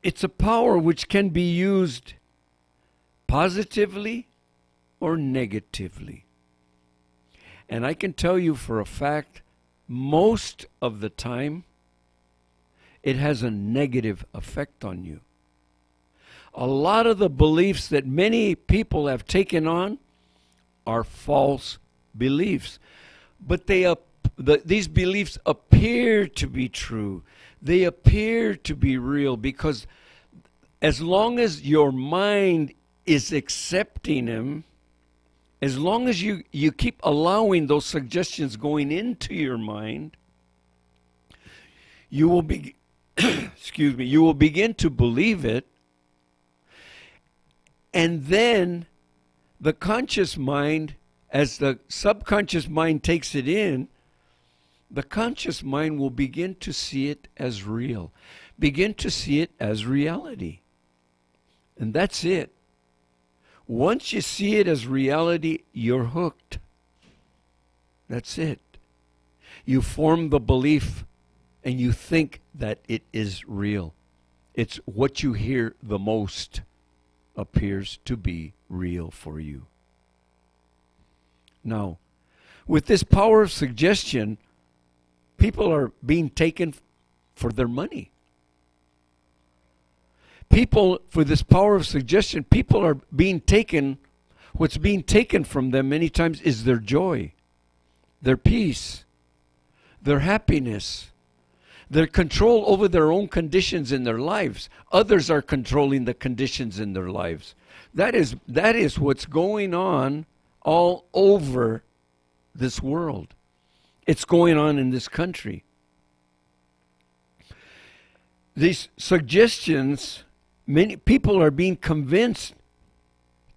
it's a power which can be used positively or negatively. And I can tell you for a fact, most of the time, it has a negative effect on you. A lot of the beliefs that many people have taken on are false beliefs. But these beliefs appear to be true. They appear to be real because as long as your mind is accepting them, as long as you keep allowing those suggestions going into your mind, you will be you will begin to believe it, and then the conscious mind, as the subconscious mind takes it in, the conscious mind will begin to see it as real, begin to see it as reality. And that's it. Once you see it as reality, you're hooked. That's it. You form the belief and you think that it is real. It's what you hear the most appears to be real for you. Now, With this power of suggestion, people are being taken for their money. People, for this power of suggestion, people are being taken, what's being taken from them many times is their joy, their peace, their happiness, their control over their own conditions in their lives. Others are controlling the conditions in their lives. That is what's going on all over this world. It's going on in this country. These suggestions, many people are being convinced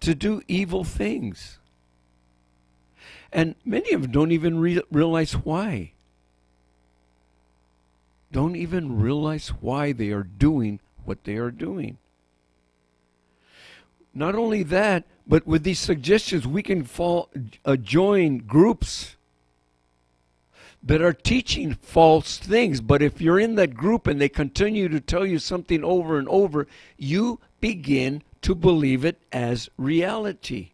to do evil things. And many of them don't even realize why. Don't even realize why they are doing what they are doing. Not only that, but with these suggestions, we can join groups that are teaching false things. But if you're in that group and they continue to tell you something over and over, you begin to believe it as reality.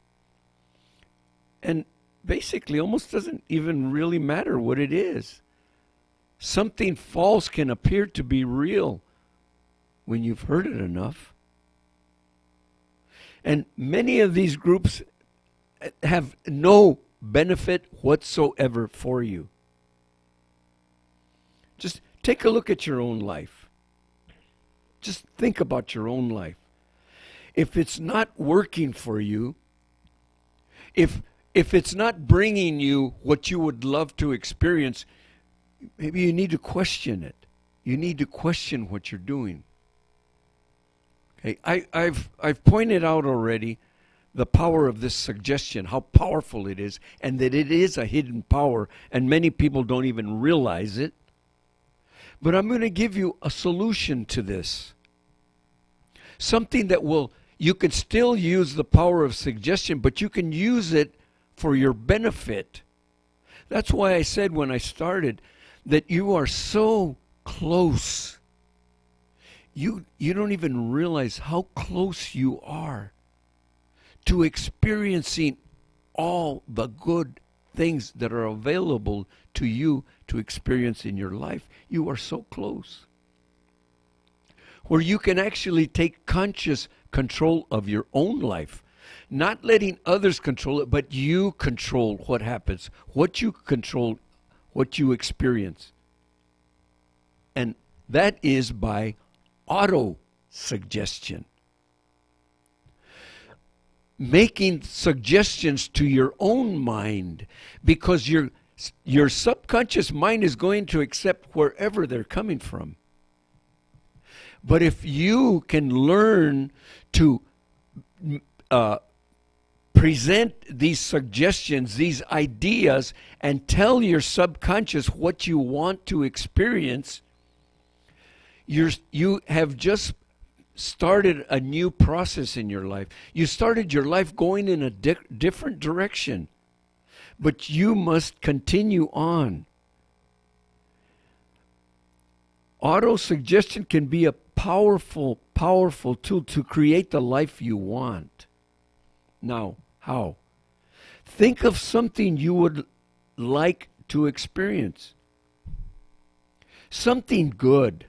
And basically, almost doesn't even really matter what it is. Something false can appear to be real when you've heard it enough. And many of these groups have no benefit whatsoever for you. Just take a look at your own life. Just think about your own life. If it's not working for you, if it's not bringing you what you would love to experience, maybe you need to question it. You need to question what you're doing. Okay, I've pointed out already the power of this suggestion, how powerful it is, and that it is a hidden power, and many people don't even realize it. But I'm going to give you a solution to this. Something that you can still use the power of suggestion, but you can use it for your benefit. That's why I said when I started that you are so close. You don't even realize how close you are to experiencing all the good things that are available to you to experience in your life. You are so close. Where you can actually take conscious control of your own life. Not letting others control it, but you control what happens. What you control, what you experience. And that is by auto-suggestion. Making suggestions to your own mind, because your subconscious mind is going to accept wherever they're coming from. But if you can learn to present these suggestions, these ideas, and tell your subconscious what you want to experience, you have just started a new process in your life. You started your life going in a different direction. But you must continue on. Auto-suggestion can be a powerful, powerful tool to create the life you want. Now, how? Think of something you would like to experience. Something good.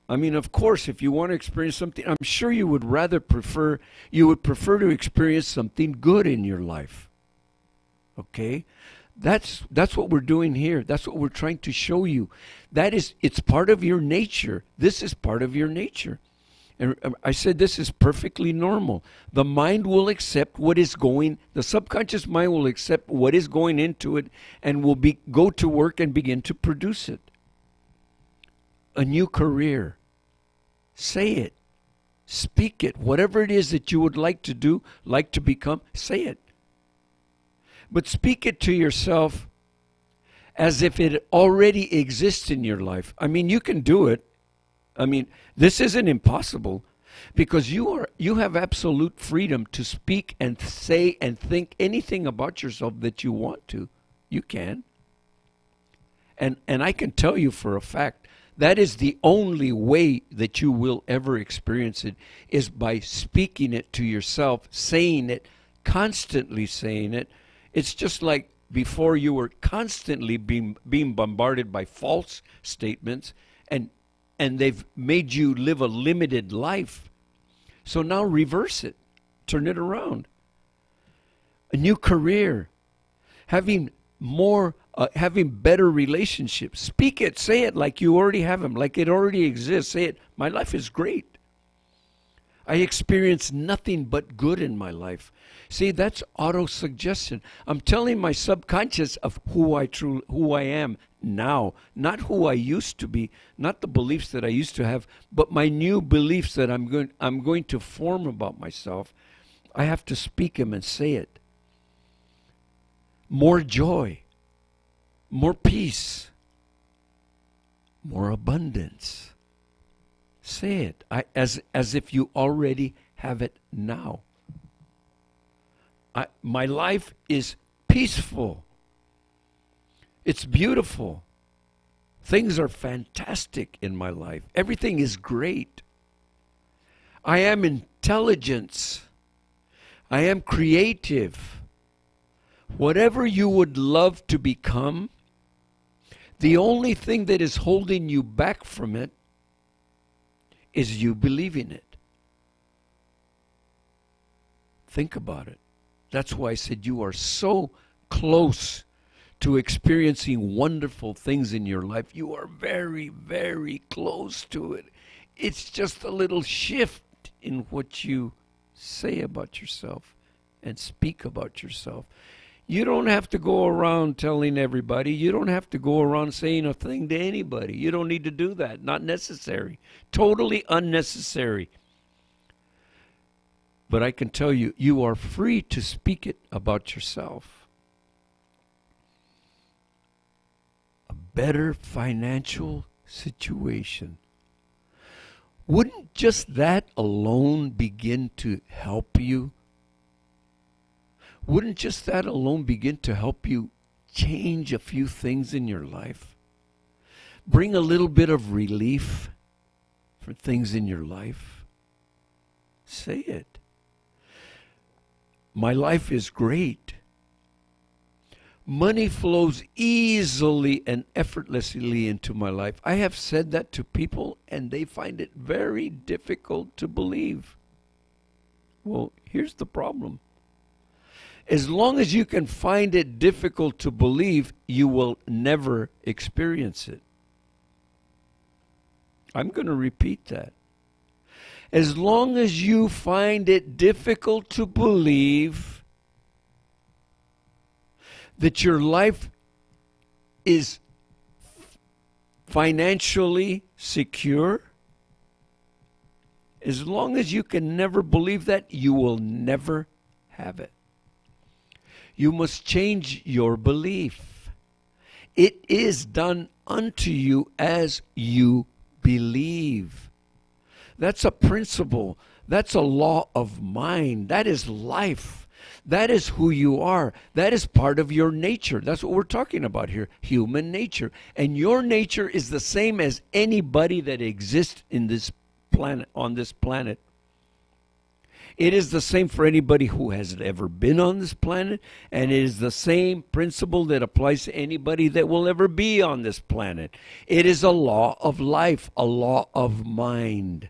I mean, of course, if you want to experience something, I'm sure you would prefer to experience something good in your life. Okay? That's what we're doing here. That's what we're trying to show you. It's part of your nature. This is part of your nature. And I said this is perfectly normal. The mind will accept the subconscious mind will accept what is going into it and will go to work and begin to produce it. A new career. Say it. Speak it. Whatever it is that you would like to do, like to become, say it. But speak it to yourself as if it already exists in your life. I mean, you can do it. I mean, this isn't impossible because you have absolute freedom to speak and say and think anything about yourself that you want to. You can. And I can tell you for a fact, that is the only way that you will ever experience it, is by speaking it to yourself, saying it, constantly saying it. It's just like Before you were constantly being bombarded by false statements, and they've made you live a limited life. So now reverse it. Turn it around. A new career. Having better relationships. Speak it. Say it like you already have them, like it already exists. Say it. My life is great. I experience nothing but good in my life. See, that's auto-suggestion. I'm telling my subconscious of who I am now, not who I used to be, not the beliefs that I used to have, but my new beliefs that I'm going to form about myself. I have to speak them and say it. More joy, more peace, more abundance. Say it as if you already have it now. My life is peaceful. It's beautiful. Things are fantastic in my life. Everything is great. I am intelligence. I am creative. Whatever you would love to become, the only thing that is holding you back from it is you believing it. Think about it. That's why I said you are so close to experiencing wonderful things in your life. You are very, very close to it. It's just a little shift in what you say about yourself and speak about yourself. You don't have to go around telling everybody. You don't have to go around saying a thing to anybody. You don't need to do that. Not necessary. Totally unnecessary. But I can tell you, you are free to speak it about yourself. A better financial situation. Wouldn't just that alone begin to help you? Wouldn't just that alone begin to help you change a few things in your life? Bring a little bit of relief for things in your life? Say it. My life is great. Money flows easily and effortlessly into my life. I have said that to people and they find it very difficult to believe. Well, here's the problem. As long as you can find it difficult to believe, you will never experience it. I'm going to repeat that. As long as you find it difficult to believe that your life is financially secure, as long as you can never believe that, you will never have it. You must change your belief. It is done unto you as you believe. That's a principle. That's a law of mind. That is life. That is who you are. That is part of your nature. That's what we're talking about here, human nature. And your nature is the same as anybody that exists in this planet, on this planet. It is the same for anybody who has ever been on this planet, and it is the same principle that applies to anybody that will ever be on this planet. It is a law of life, a law of mind.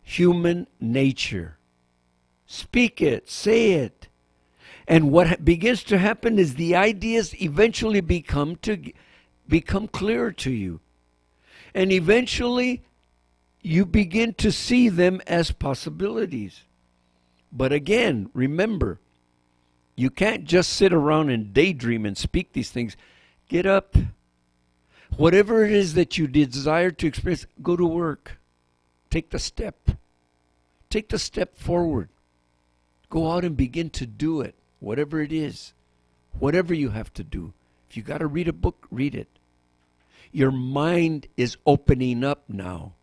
Human nature. Speak it, say it. And what begins to happen is the ideas eventually become clearer to you. And eventually you begin to see them as possibilities. But again, remember, you can't just sit around and daydream and speak these things. Get up. Whatever it is that you desire to experience, go to work. Take the step. Take the step forward. Go out and begin to do it. Whatever it is. Whatever you have to do. If you got to read a book, read it. Your mind is opening up now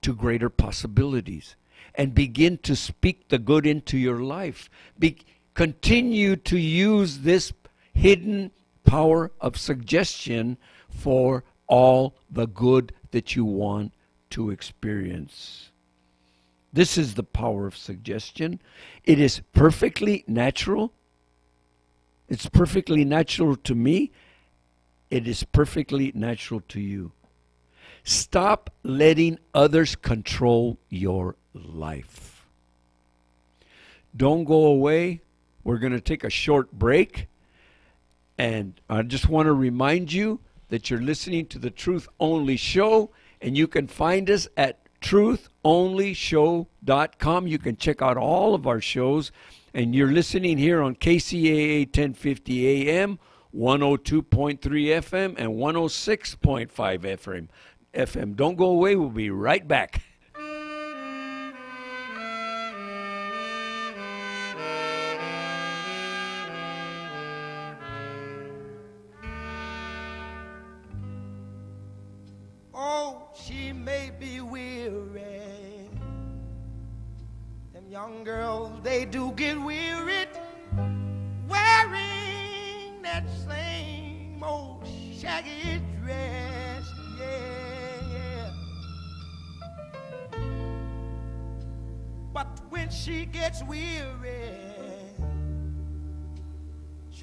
to greater possibilities, and begin to speak the good into your life. Continue to use this hidden power of suggestion for all the good that you want to experience. This is the power of suggestion. It is perfectly natural. it's perfectly natural to me. It is perfectly natural to you. Stop letting others control your life. Don't go away. We're going to take a short break. And I just want to remind you that you're listening to the Truth Only Show, and you can find us at trutholyshow.com. You can check out all of our shows, and you're listening here on kCAA 1050 AM, 102.3 FM, and 106.5 FM. Don't go away. We'll be right back. Oh, she may be weary. Them young girls, they do get wearied wearing that same old shaggy dress. Yeah, yeah. But when she gets weary,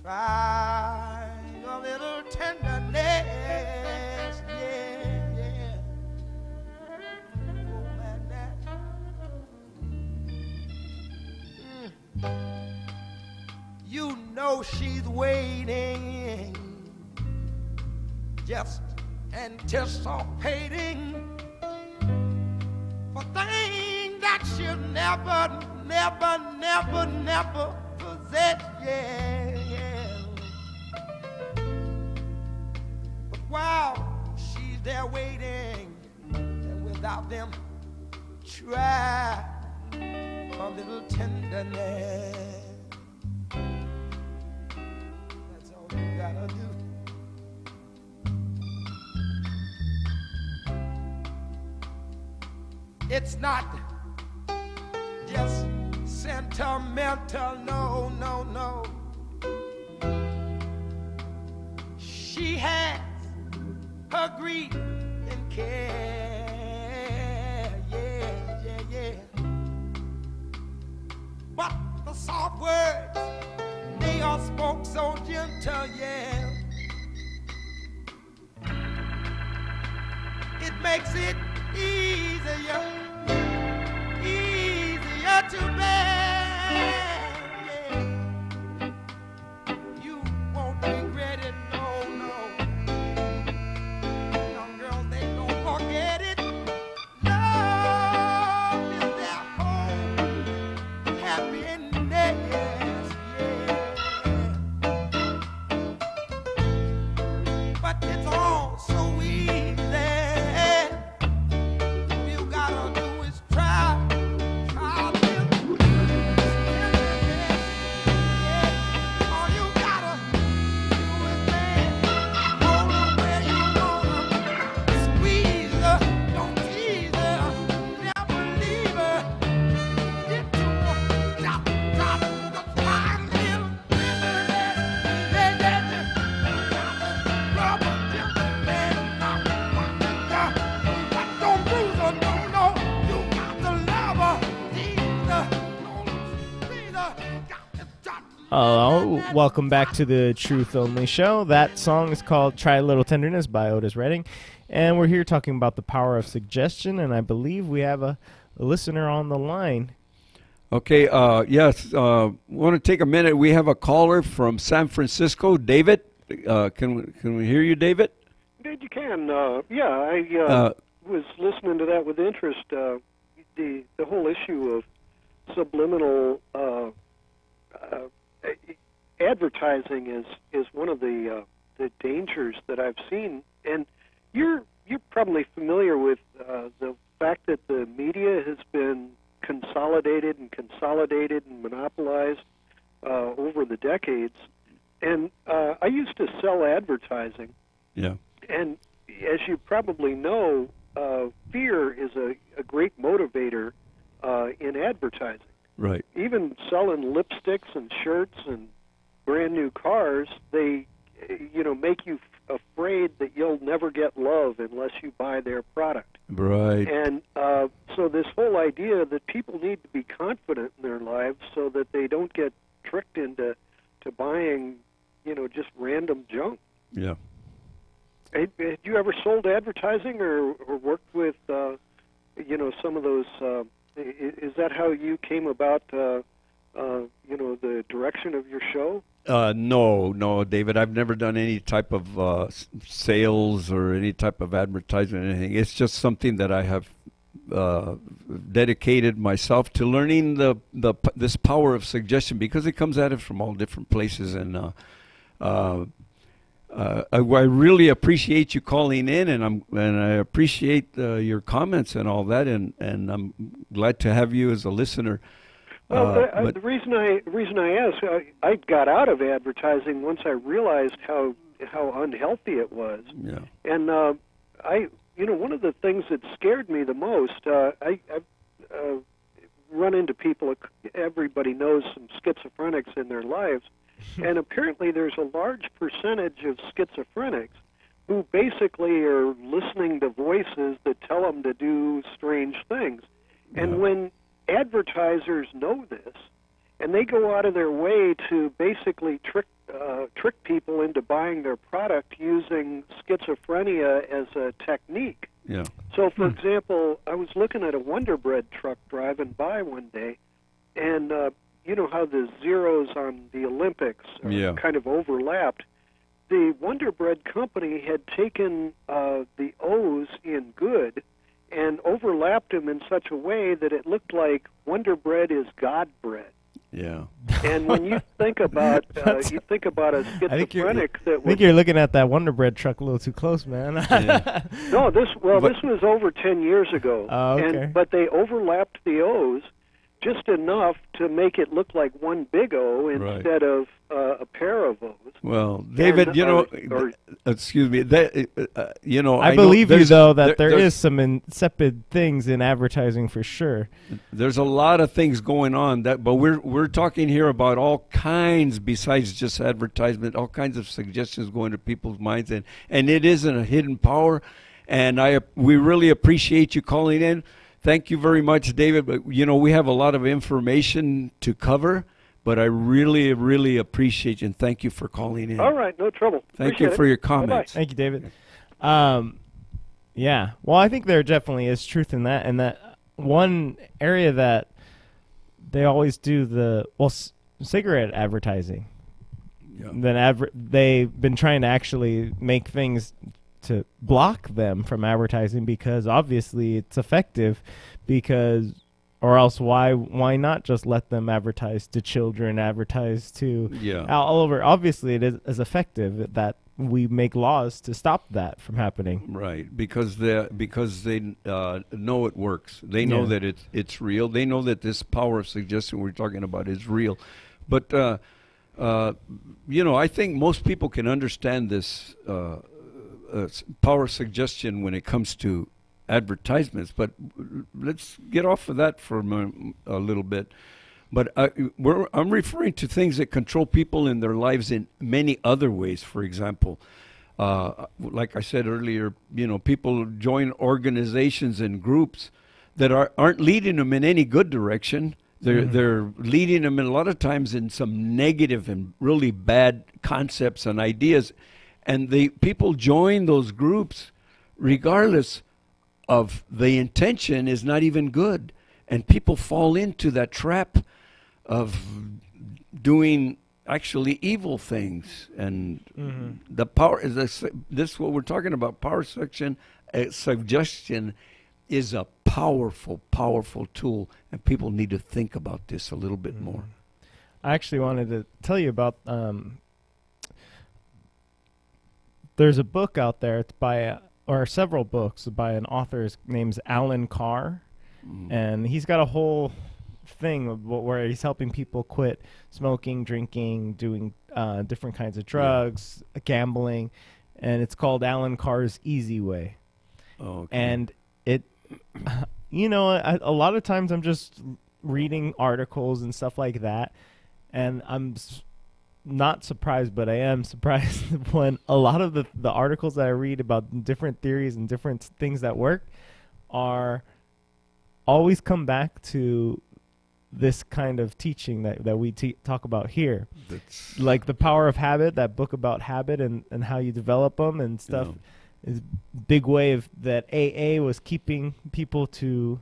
try a little tenderness. Yeah, yeah. Oh, man, you know she's waiting, just anticipating for things that she'll never, never, never, never possess. Yeah, yeah. But while she's there waiting, and without them, try a little tenderness. That's all you gotta do. It's not just sentimental, no, no, no. She has her grief and care, yeah, yeah, yeah. But the soft words, they are spoke so gentle, yeah. It makes it easier to bear, yeah. You won't regret it, no, no. Young girls, they don't forget it. Love is their home, happiness, yeah. But it's all so easy. All you gotta do is try. Hello, welcome back to the Truth Only Show. That song is called Try a Little Tenderness by Otis Redding. And we're here talking about the power of suggestion, and I believe we have a listener on the line. Okay, yes, want to take a minute. We have a caller from San Francisco. David, can we hear you, David? Indeed you can. I was listening to that with interest. The whole issue of subliminal advertising is one of the dangers that I've seen, and you're probably familiar with the fact that the media has been consolidated and monopolized over the decades. And I used to sell advertising. Yeah. And as you probably know, fear is a great motivator in advertising. Right. Even selling lipsticks and shirts and brand new cars, they, make you afraid that you'll never get love unless you buy their product. Right. And so this whole idea that people need to be confident in their lives so that they don't get tricked into buying random junk. Yeah. Had you ever sold advertising or worked with, some of those? Is that how you came about, the direction of your show? No, David. I've never done any type of sales or any type of advertisement or anything. It's just something that I have dedicated myself to learning this power of suggestion, because it comes at it from all different places. And I really appreciate you calling in, and I appreciate your comments and all that, and I'm glad to have you as a listener. Well, the reason I asked, I got out of advertising once I realized how unhealthy it was. Yeah. And one of the things that scared me the most, I've run into people. Everybody knows some schizophrenics in their lives, and apparently there's a large percentage of schizophrenics who basically are listening to voices that tell them to do strange things. And when advertisers know this, and they go out of their way to basically trick people into buying their product using schizophrenia as a technique. Yeah. So, for example, I was looking at a Wonder Bread truck driving by one day, and you know how the zeros on the Olympics are kind of overlapped. The Wonder Bread company had taken the O's in good and overlapped them in such a way that it looked like Wonder Bread is God bread. Yeah. And when you think about a schizophrenic I think you're looking at that Wonder Bread truck a little too close, man. No, this was over 10 years ago. Oh, okay. But they overlapped the O's just enough to make it look like one big O instead of a pair of O's. Well, David, excuse me. I believe you, though, that there is some insipid things in advertising for sure. There's a lot of things going on, but we're talking here about all kinds besides just advertisement, all kinds of suggestions going to people's minds, and it isn't a hidden power. And we really appreciate you calling in. Thank you very much, David. But we have a lot of information to cover. But I really, really appreciate you, and thank you for calling in. All right, no trouble. Thank you for your comments. Thank you, David. Yeah, well, I think there definitely is truth in that, and that one area that they always do cigarette advertising. Yeah. Then they've been trying to actually make things to block them from advertising because obviously it's effective or else why not just let them advertise to children, advertise to all over? Obviously it is effective that we make laws to stop that from happening. Right, because they know it works. They know that it's real. They know that this power of suggestion we're talking about is real. But I think most people can understand this power of suggestion when it comes to advertisements, but let's get off of that for a little bit. But I'm referring to things that control people in their lives in many other ways. For example, like I said earlier, people join organizations and groups that aren't leading them in any good direction. They're leading them a lot of times in some negative and really bad concepts and ideas. And the people join those groups regardless of the intention is not even good. And people fall into that trap of doing actually evil things. And the power is this what we're talking about. Power suggestion is a powerful, powerful tool. And people need to think about this a little bit more. I actually wanted to tell you about there's a book out there. It's or several books by an author. His name's Alan Carr, and he's got a whole thing where he's helping people quit smoking, drinking, doing different kinds of drugs, gambling, and it's called Alan Carr's Easy Way. Okay. And it, a lot of times I'm just reading articles and stuff like that, and I'm not surprised, but I am surprised when a lot of the articles that I read about different theories and different things that work are always come back to this kind of teaching that we talk about here. Like The Power of Habit, that book about habit and how you develop them and stuff, is big way of that AA was keeping people to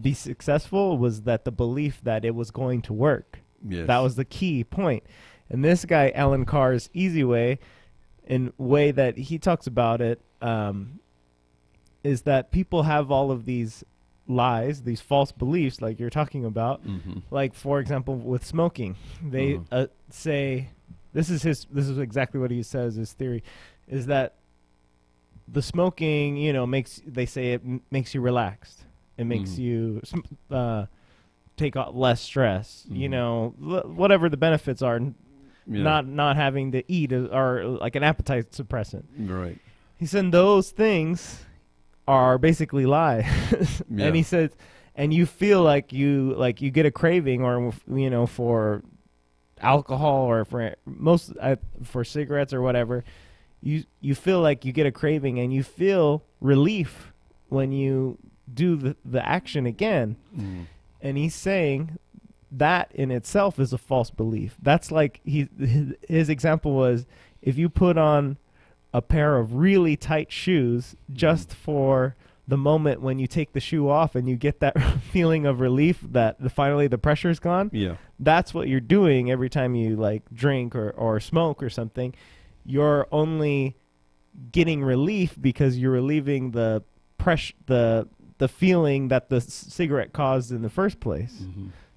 be successful, was that the belief that it was going to work. Yes. That was the key point. And this guy, Alan Carr's Easy Way, in way that he talks about it, is that people have all of these lies, these false beliefs like you're talking about. Like, for example, with smoking, they say, this is exactly what he says, his theory, is that the smoking, you know, they say it makes you relaxed. It makes you take out less stress, you know, whatever the benefits are, not having to eat or like an appetite suppressant. Right. He said those things are basically lies. And he says, and you feel like you get a craving, or, you know, for alcohol or for cigarettes or whatever, you feel like you get a craving and you feel relief when you do the action again. And he's saying that in itself is a false belief. That's like his example was, if you put on a pair of really tight shoes just for the moment when you take the shoe off and you get that feeling of relief that finally the pressure's gone. Yeah, that's what you're doing every time you like drink or smoke or something. You're only getting relief because you're relieving the pressure, the feeling that the cigarette caused in the first place.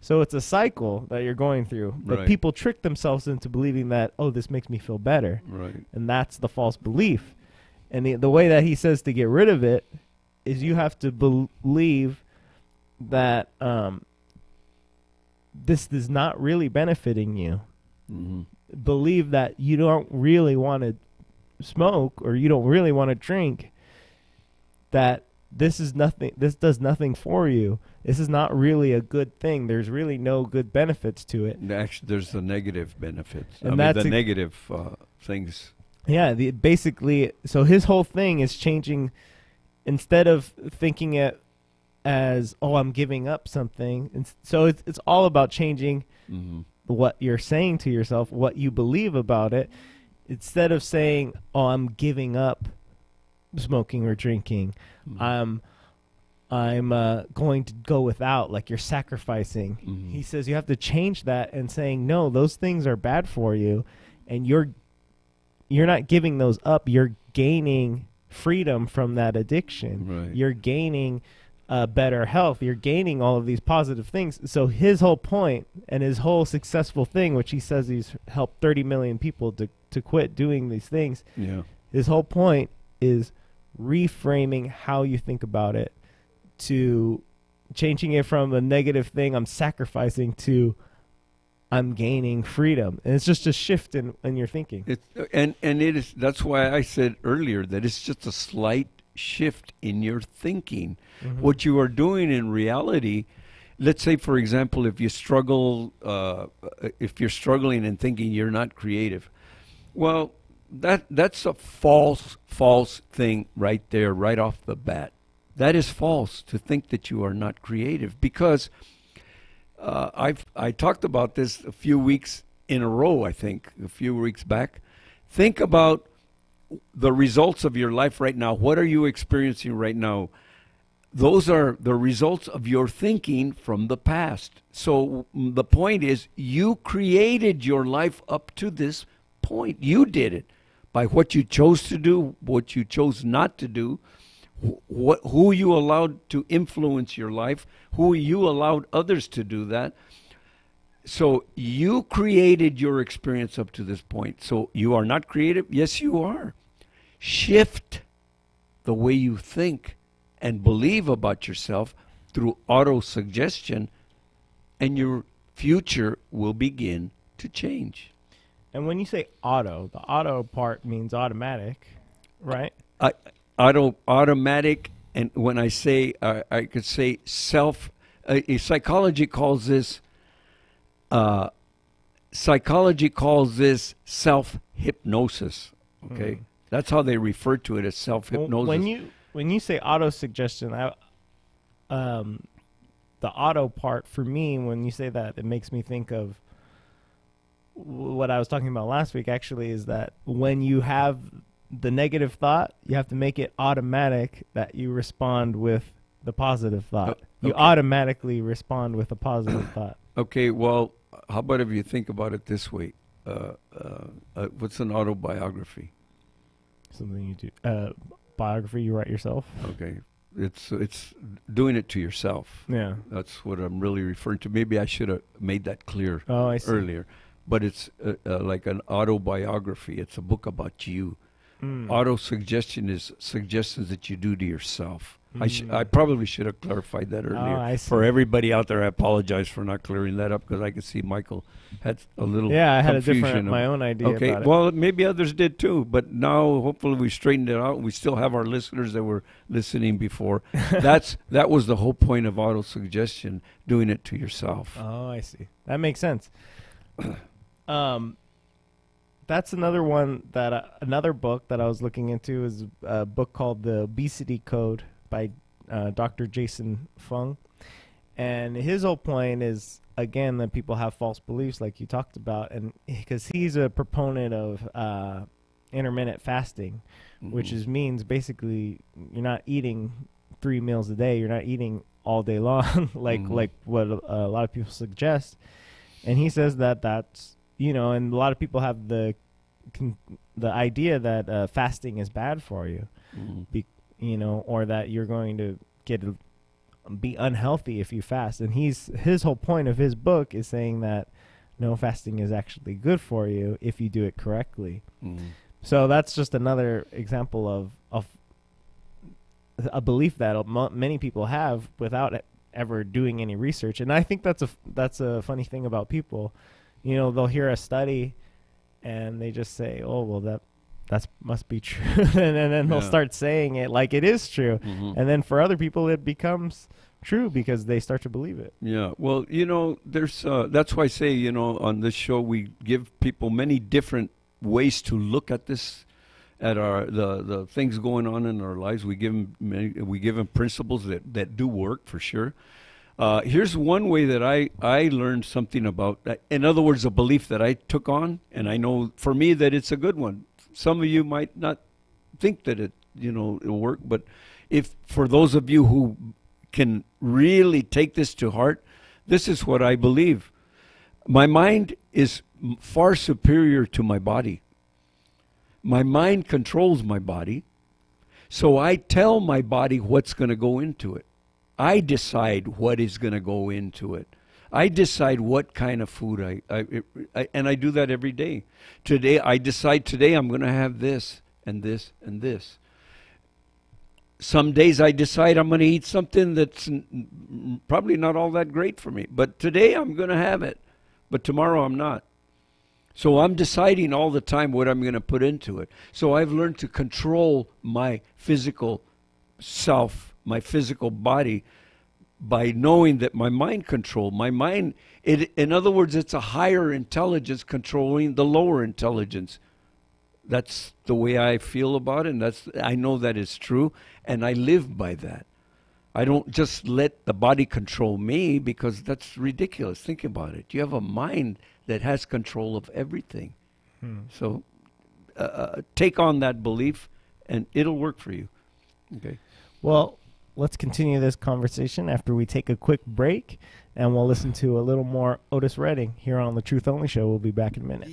So it's a cycle that you're going through. But people trick themselves into believing that, oh, this makes me feel better. Right. And that's the false belief. And the way that he says to get rid of it is you have to believe that this is not really benefiting you. Believe that you don't really want to smoke or you don't really want to drink, that this does nothing for you. This is not really a good thing. There's really no good benefits to it. Actually, there's the negative benefits. And I mean, the negative things. Yeah, basically, so his whole thing is changing. Instead of thinking it as, oh, I'm giving up something. And so it's all about changing what you're saying to yourself, what you believe about it. Instead of saying, oh, I'm giving up smoking or drinking, I'm going to go without, like you're sacrificing. He says you have to change that and saying, no, those things are bad for you, and you're not giving those up. You're gaining freedom from that addiction. You're gaining better health. You're gaining all of these positive things. So his whole point and his whole successful thing, which he says he's helped 30 million people to quit doing these things. Yeah. His whole point is reframing how you think about it, to changing it from a negative thing, I'm sacrificing, to I'm gaining freedom. And it's just a shift in your thinking. That's why I said earlier that it's just a slight shift in your thinking. What you are doing in reality, let's say, for example, if you're struggling and thinking you're not creative, well, that's a false thing right there, right off the bat. That is false, to think that you are not creative, because I talked about this a few weeks in a row, I think, a few weeks back. Think about the results of your life right now. What are you experiencing right now? Those are the results of your thinking from the past. So the point is, you created your life up to this point. You did it by what you chose to do, what you chose not to do, who you allowed to influence your life, who you allowed others to do that. So you created your experience up to this point. So you are not creative? Yes, you are. Shift the way you think and believe about yourself through auto-suggestion, and your future will begin to change. And when you say auto, the auto part means automatic, right? Automatic, and when I say, I could say psychology calls this self-hypnosis, okay? That's how they refer to it, as self-hypnosis. When you say auto-suggestion, the the auto part for me, when you say that, it makes me think of what I was talking about last week, actually, is that when you have the negative thought, you have to make it automatic that you respond with the positive thought. You automatically respond with a positive thought. Okay, well, how about if you think about it this way? What's an autobiography? Something you do. Biography you write yourself. Okay. It's doing it to yourself. Yeah. That's what I'm really referring to. Maybe I should have made that clear earlier. But it's like an autobiography. It's a book about you. Auto-suggestion is suggestions that you do to yourself. I probably should have clarified that earlier. For everybody out there, I apologize for not clearing that up, because I could see Michael had a little I had confusion my own idea about it. Well, maybe others did too, but now hopefully we straightened it out. We still have our listeners that were listening before. That was the whole point of auto-suggestion, doing it to yourself. Oh, I see. That makes sense. That's another one that another book that I was looking into is a book called The Obesity Code by Dr. Jason Fung. And his whole point is, again, that people have false beliefs like you talked about, and because he's a proponent of intermittent fasting, which means basically you're not eating 3 meals a day, you're not eating all day long like what a lot of people suggest. And he says that that's, and a lot of people have the idea that fasting is bad for you, or that you're going to be unhealthy if you fast. And his whole point of his book is saying that no, fasting is actually good for you if you do it correctly. So that's just another example of a belief that many people have without ever doing any research. And I think that's a funny thing about people. They'll hear a study and they just say, oh, well, that must be true. and then they'll start saying it like it is true. And then for other people, it becomes true because they start to believe it. Yeah. Well, there's that's why I say, on this show, we give people many different ways to look at this, at the things going on in our lives. We give them principles that do work for sure. Here's one way that I learned something about that. In other words, a belief that I took on, and I know for me that it's a good one. Some of you might not think that it'll work, but if for those of you who can really take this to heart, this is what I believe. My mind is far superior to my body. My mind controls my body, so I tell my body what's going to go into it. I decide what is going to go into it. I decide what kind of food and I do that every day. Today, I decide I'm going to have this and this and this. Some days I decide I'm going to eat something that's probably not all that great for me. But today I'm going to have it. But tomorrow I'm not. So I'm deciding all the time what I'm going to put into it. So I've learned to control my physical self, my physical body, by knowing that my mind in other words, it's a higher intelligence controlling the lower intelligence. That's the way I feel about it, and I know that is true, and I live by that. I don't just let the body control me, because that's ridiculous. Think about it. You have a mind that has control of everything. So take on that belief, and it'll work for you. Okay. Well, let's continue this conversation after we take a quick break, and we'll listen to a little more Otis Redding here on the Truth Only Show. We'll be back in a minute.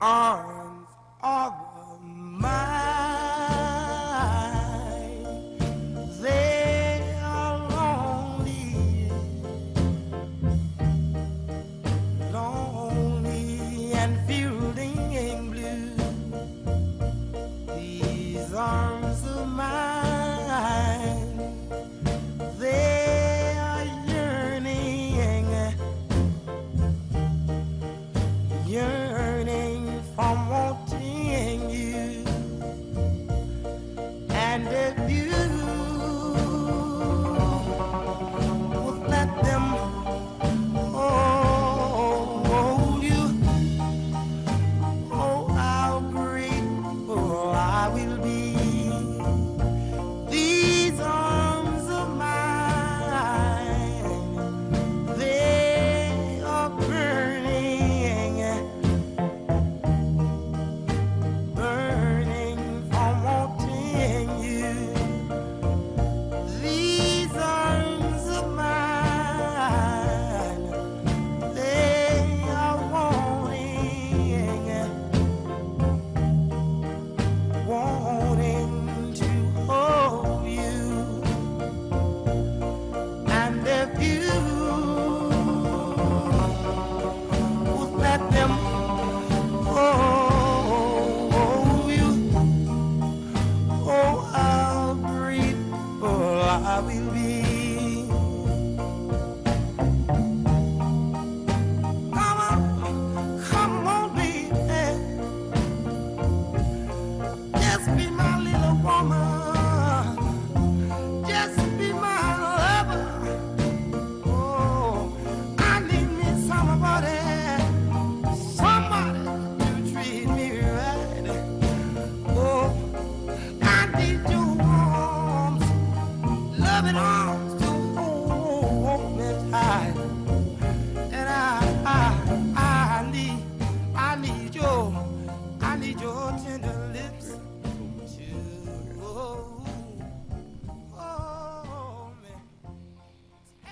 Arms of mine, they are lonely, lonely and feeling blue. These arms of mine, they are yearning for more.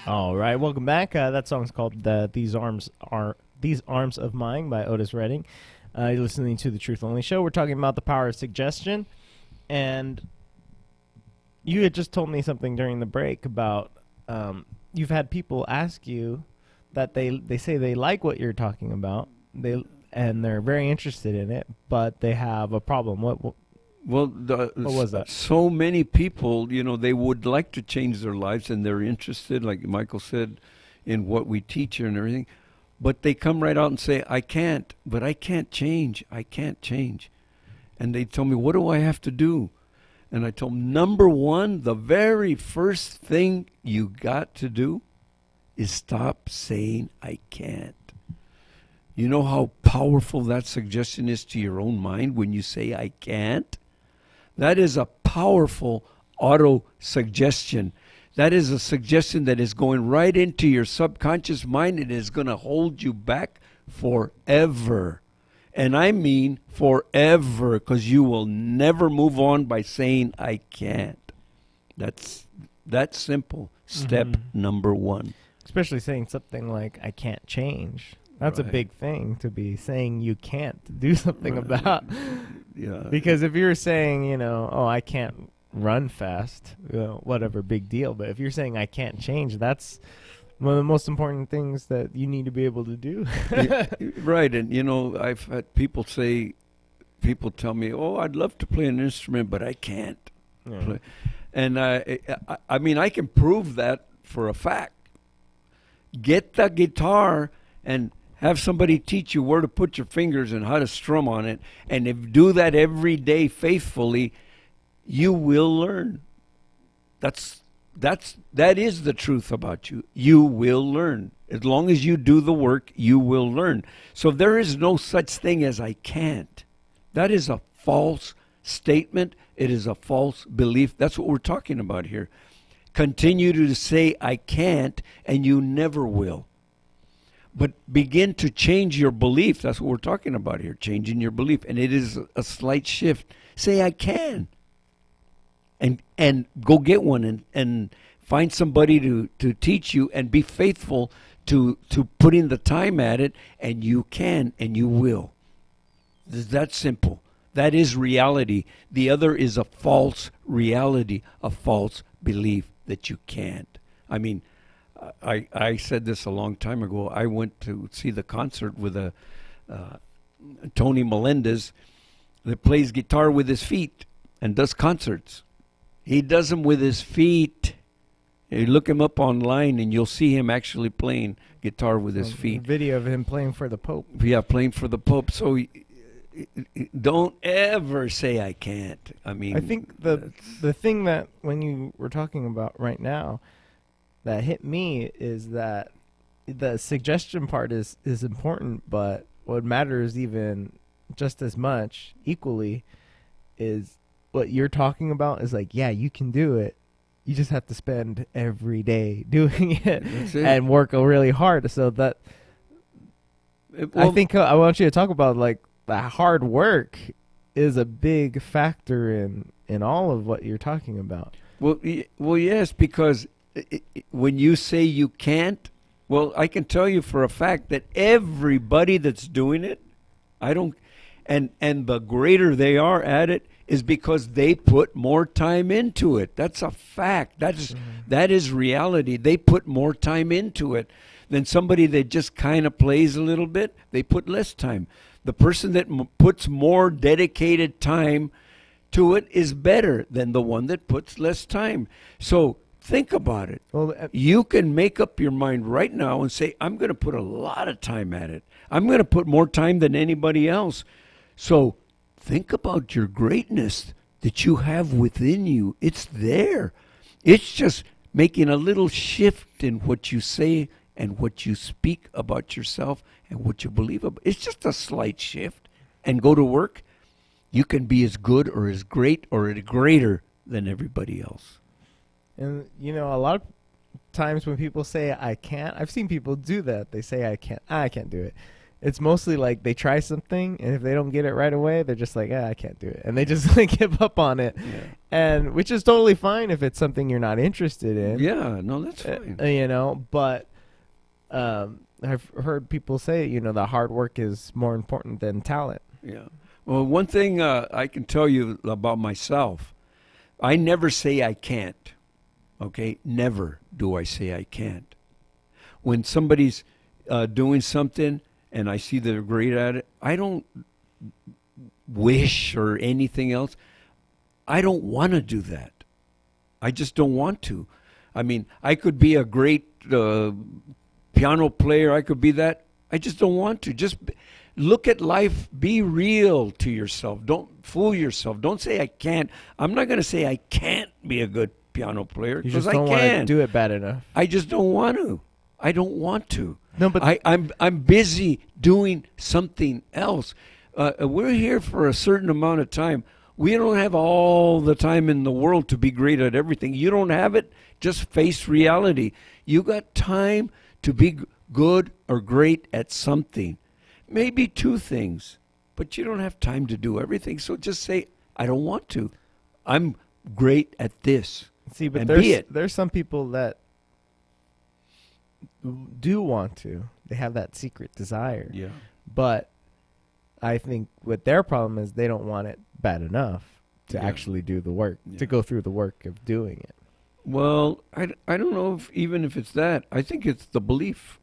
All right, welcome back. That song's called "These Arms of Mine" by Otis Redding. You're listening to the Truth Only Show. We're talking about the power of suggestion, and you had just told me something during the break about you've had people ask you that they say they like what you're talking about, and they're very interested in it, but they have a problem. What was that? So many people, they would like to change their lives, and they're interested, like Michael said, in what we teach and everything. But they come right out and say, I can't change. I can't change. And they tell me, what do I have to do? And I told them, number one, the very first thing you got to do is stop saying, I can't. You know how powerful that suggestion is to your own mind when you say, I can't? That is a powerful auto-suggestion. That is a suggestion that is going right into your subconscious mind and is going to hold you back forever. And I mean forever, because you will never move on by saying, I can't. That's simple. Step number one. Especially saying something like, I can't change. That's a big thing to be saying you can't do something about. Yeah. Because if you're saying, I can't run fast, whatever, big deal. But if you're saying I can't change, that's one of the most important things that you need to be able to do. Right. And, I've had people tell me, oh, I'd love to play an instrument, but I can't play. And I mean, I can prove that for a fact. Get the guitar and have somebody teach you where to put your fingers and how to strum on it. And if you do that every day faithfully, you will learn. That is the truth about you. You will learn. As long as you do the work, you will learn. So there is no such thing as I can't. That is a false statement. It is a false belief. That's what we're talking about here. Continue to say I can't, and you never will. But begin to change your belief. That's what we're talking about here, changing your belief. And it is a slight shift. Say, I can. And go get one and find somebody to teach you and be faithful to putting the time at it, and you can and you will. It's that simple. That is reality. The other is a false reality, a false belief that you can't. I mean, I said this a long time ago. I went to see the concert with Tony Melendez that plays guitar with his feet and does concerts. He does them with his feet. You look him up online and you'll see him actually playing guitar with his feet. Video of him playing for the Pope. Yeah, playing for the Pope. So don't ever say I can't. I mean, I think the thing that when you were talking about right now that hit me is that the suggestion part is important, but what matters even just as much, equally, is what you're talking about is like, yeah, you can do it. You just have to spend every day doing it and work really hard. So that I think I want you to talk about like the hard work is a big factor in all of what you're talking about. Well, yes, because when you say you can't, well, I can tell you for a fact that everybody that's doing it, and the greater they are at it is because they put more time into it. That's a fact. That is reality. They put more time into it than somebody that just kind of plays a little bit. They put less time. The person that puts more dedicated time to it is better than the one that puts less time. So think about it. Well, you can make up your mind right now and say, I'm going to put a lot of time at it. I'm going to put more time than anybody else. So think about your greatness that you have within you. It's there. It's just making a little shift in what you say and what you speak about yourself and what you believe about. It's just a slight shift. And go to work. You can be as good or as great or greater than everybody else. And, a lot of times when people say I can't, I've seen people do that. They say I can't do it. it's mostly like they try something, and if they don't get it right away, they're just like, I can't do it. And they just like give up on it. Yeah. And which is totally fine if it's something you're not interested in. Yeah, no, that's fine. You know, but I've heard people say, you know, that hard work is more important than talent. Yeah. Well, one thing I can tell you about myself, I never say I can't. Okay? Never do I say I can't. When somebody's doing something and I see they're great at it, I don't wish or anything else. I don't want to do that. I just don't want to. I mean, I could be a great piano player. I could be that. I just don't want to. Just look at life. Be real to yourself. Don't fool yourself. Don't say I can't. I'm not going to say I can't be a good piano player You because just don't I want to can. do it bad enough. I just don't want to. I don't want to. No, but I'm busy doing something else. We're here for a certain amount of time. We don't have all the time in the world to be great at everything. You don't have it. Just face reality. You got time to be good or great at something. Maybe two things, but you don't have time to do everything. So just say, I don't want to. I'm great at this. See, but and be it. there's some people that do want to. They have that secret desire. Yeah. But I think what their problem is they don't want it bad enough to actually do the work, to go through the work of doing it. Well, I don't know even if it's that. I think it's the belief.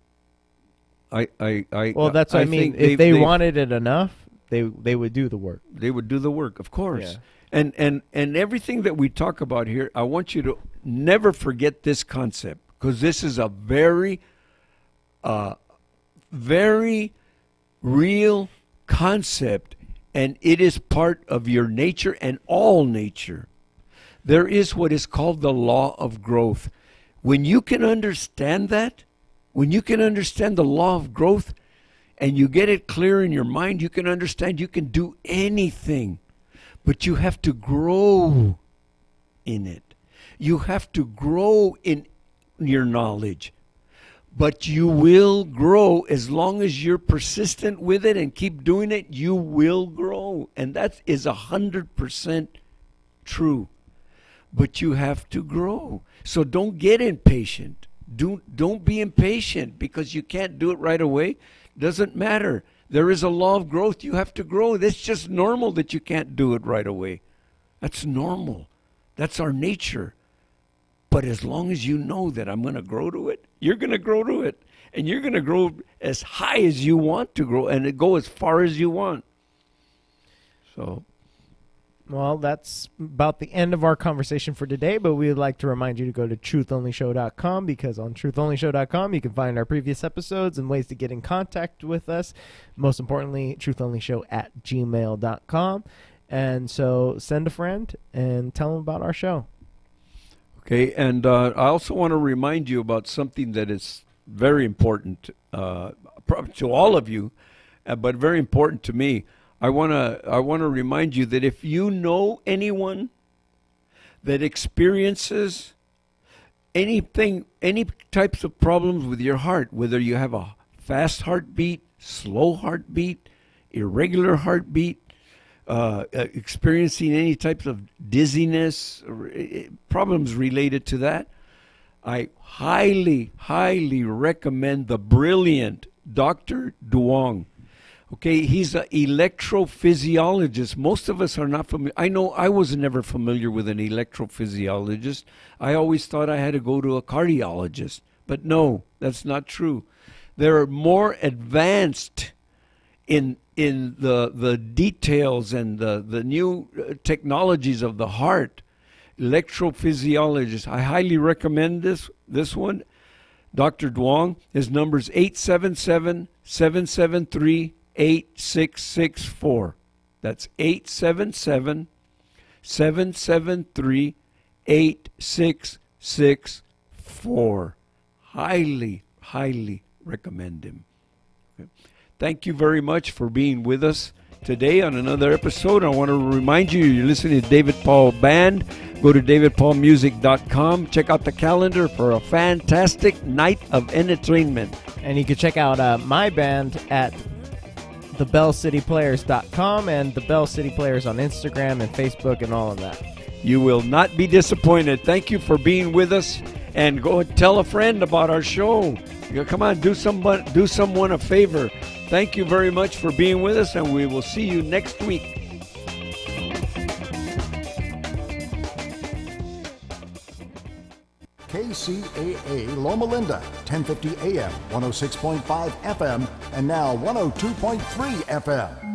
Well, that's what I mean. If they wanted it enough, they would do the work. They would do the work, of course. Yeah. And everything that we talk about here, I want you to never forget this concept, because this is a very, very real concept, and it is part of your nature and all nature. There is what is called the law of growth. When you can understand that, when you can understand the law of growth and you get it clear in your mind, you can understand you can do anything, but you have to grow in it. You have to grow in your knowledge, but you will grow as long as you're persistent with it and keep doing it. You will grow, and that is 100% true. But you have to grow. So don't get impatient. Don't be impatient because you can't do it right away. Doesn't matter. There is a law of growth. You have to grow. It's just normal that you can't do it right away. That's normal. That's our nature. But as long as you know that I'm going to grow to it, you're going to grow to it. And you're going to grow as high as you want to grow and go as far as you want. So... Well, that's about the end of our conversation for today, but we would like to remind you to go to truthonlyshow.com, because on truthonlyshow.com you can find our previous episodes and ways to get in contact with us. Most importantly, truthonlyshow@gmail.com. And so send a friend and tell them about our show. Okay, and I also want to remind you about something that is very important to all of you, but very important to me. I want to remind you that if you know anyone that experiences anything, any types of problems with your heart, whether you have a fast heartbeat, slow heartbeat, irregular heartbeat, experiencing any types of dizziness, problems related to that, I highly, highly recommend the brilliant Dr. Duong. Okay, he's an electrophysiologist. Most of us are not familiar. I know I was never familiar with an electrophysiologist. I always thought I had to go to a cardiologist. But no, that's not true. They're more advanced in the details and the new technologies of the heart. Electrophysiologist. I highly recommend this one. Dr. Duong. His number is 877-773-8664. That's 877-773-8664. Highly, highly recommend him. Okay. Thank you very much for being with us today on another episode. I want to remind you, you're listening to David Paul Band. Go to davidpaulmusic.com. Check out the calendar for a fantastic night of entertainment. And you can check out my band at thebellcityplayers.com and the Bell City Players on Instagram and Facebook and all of that. You will not be disappointed. Thank you for being with us, and go and tell a friend about our show. Come on, do someone a favor. Thank you very much for being with us, and we will see you next week. kCAA Loma Linda, 1050 AM, 106.5 FM, and now 102.3 FM.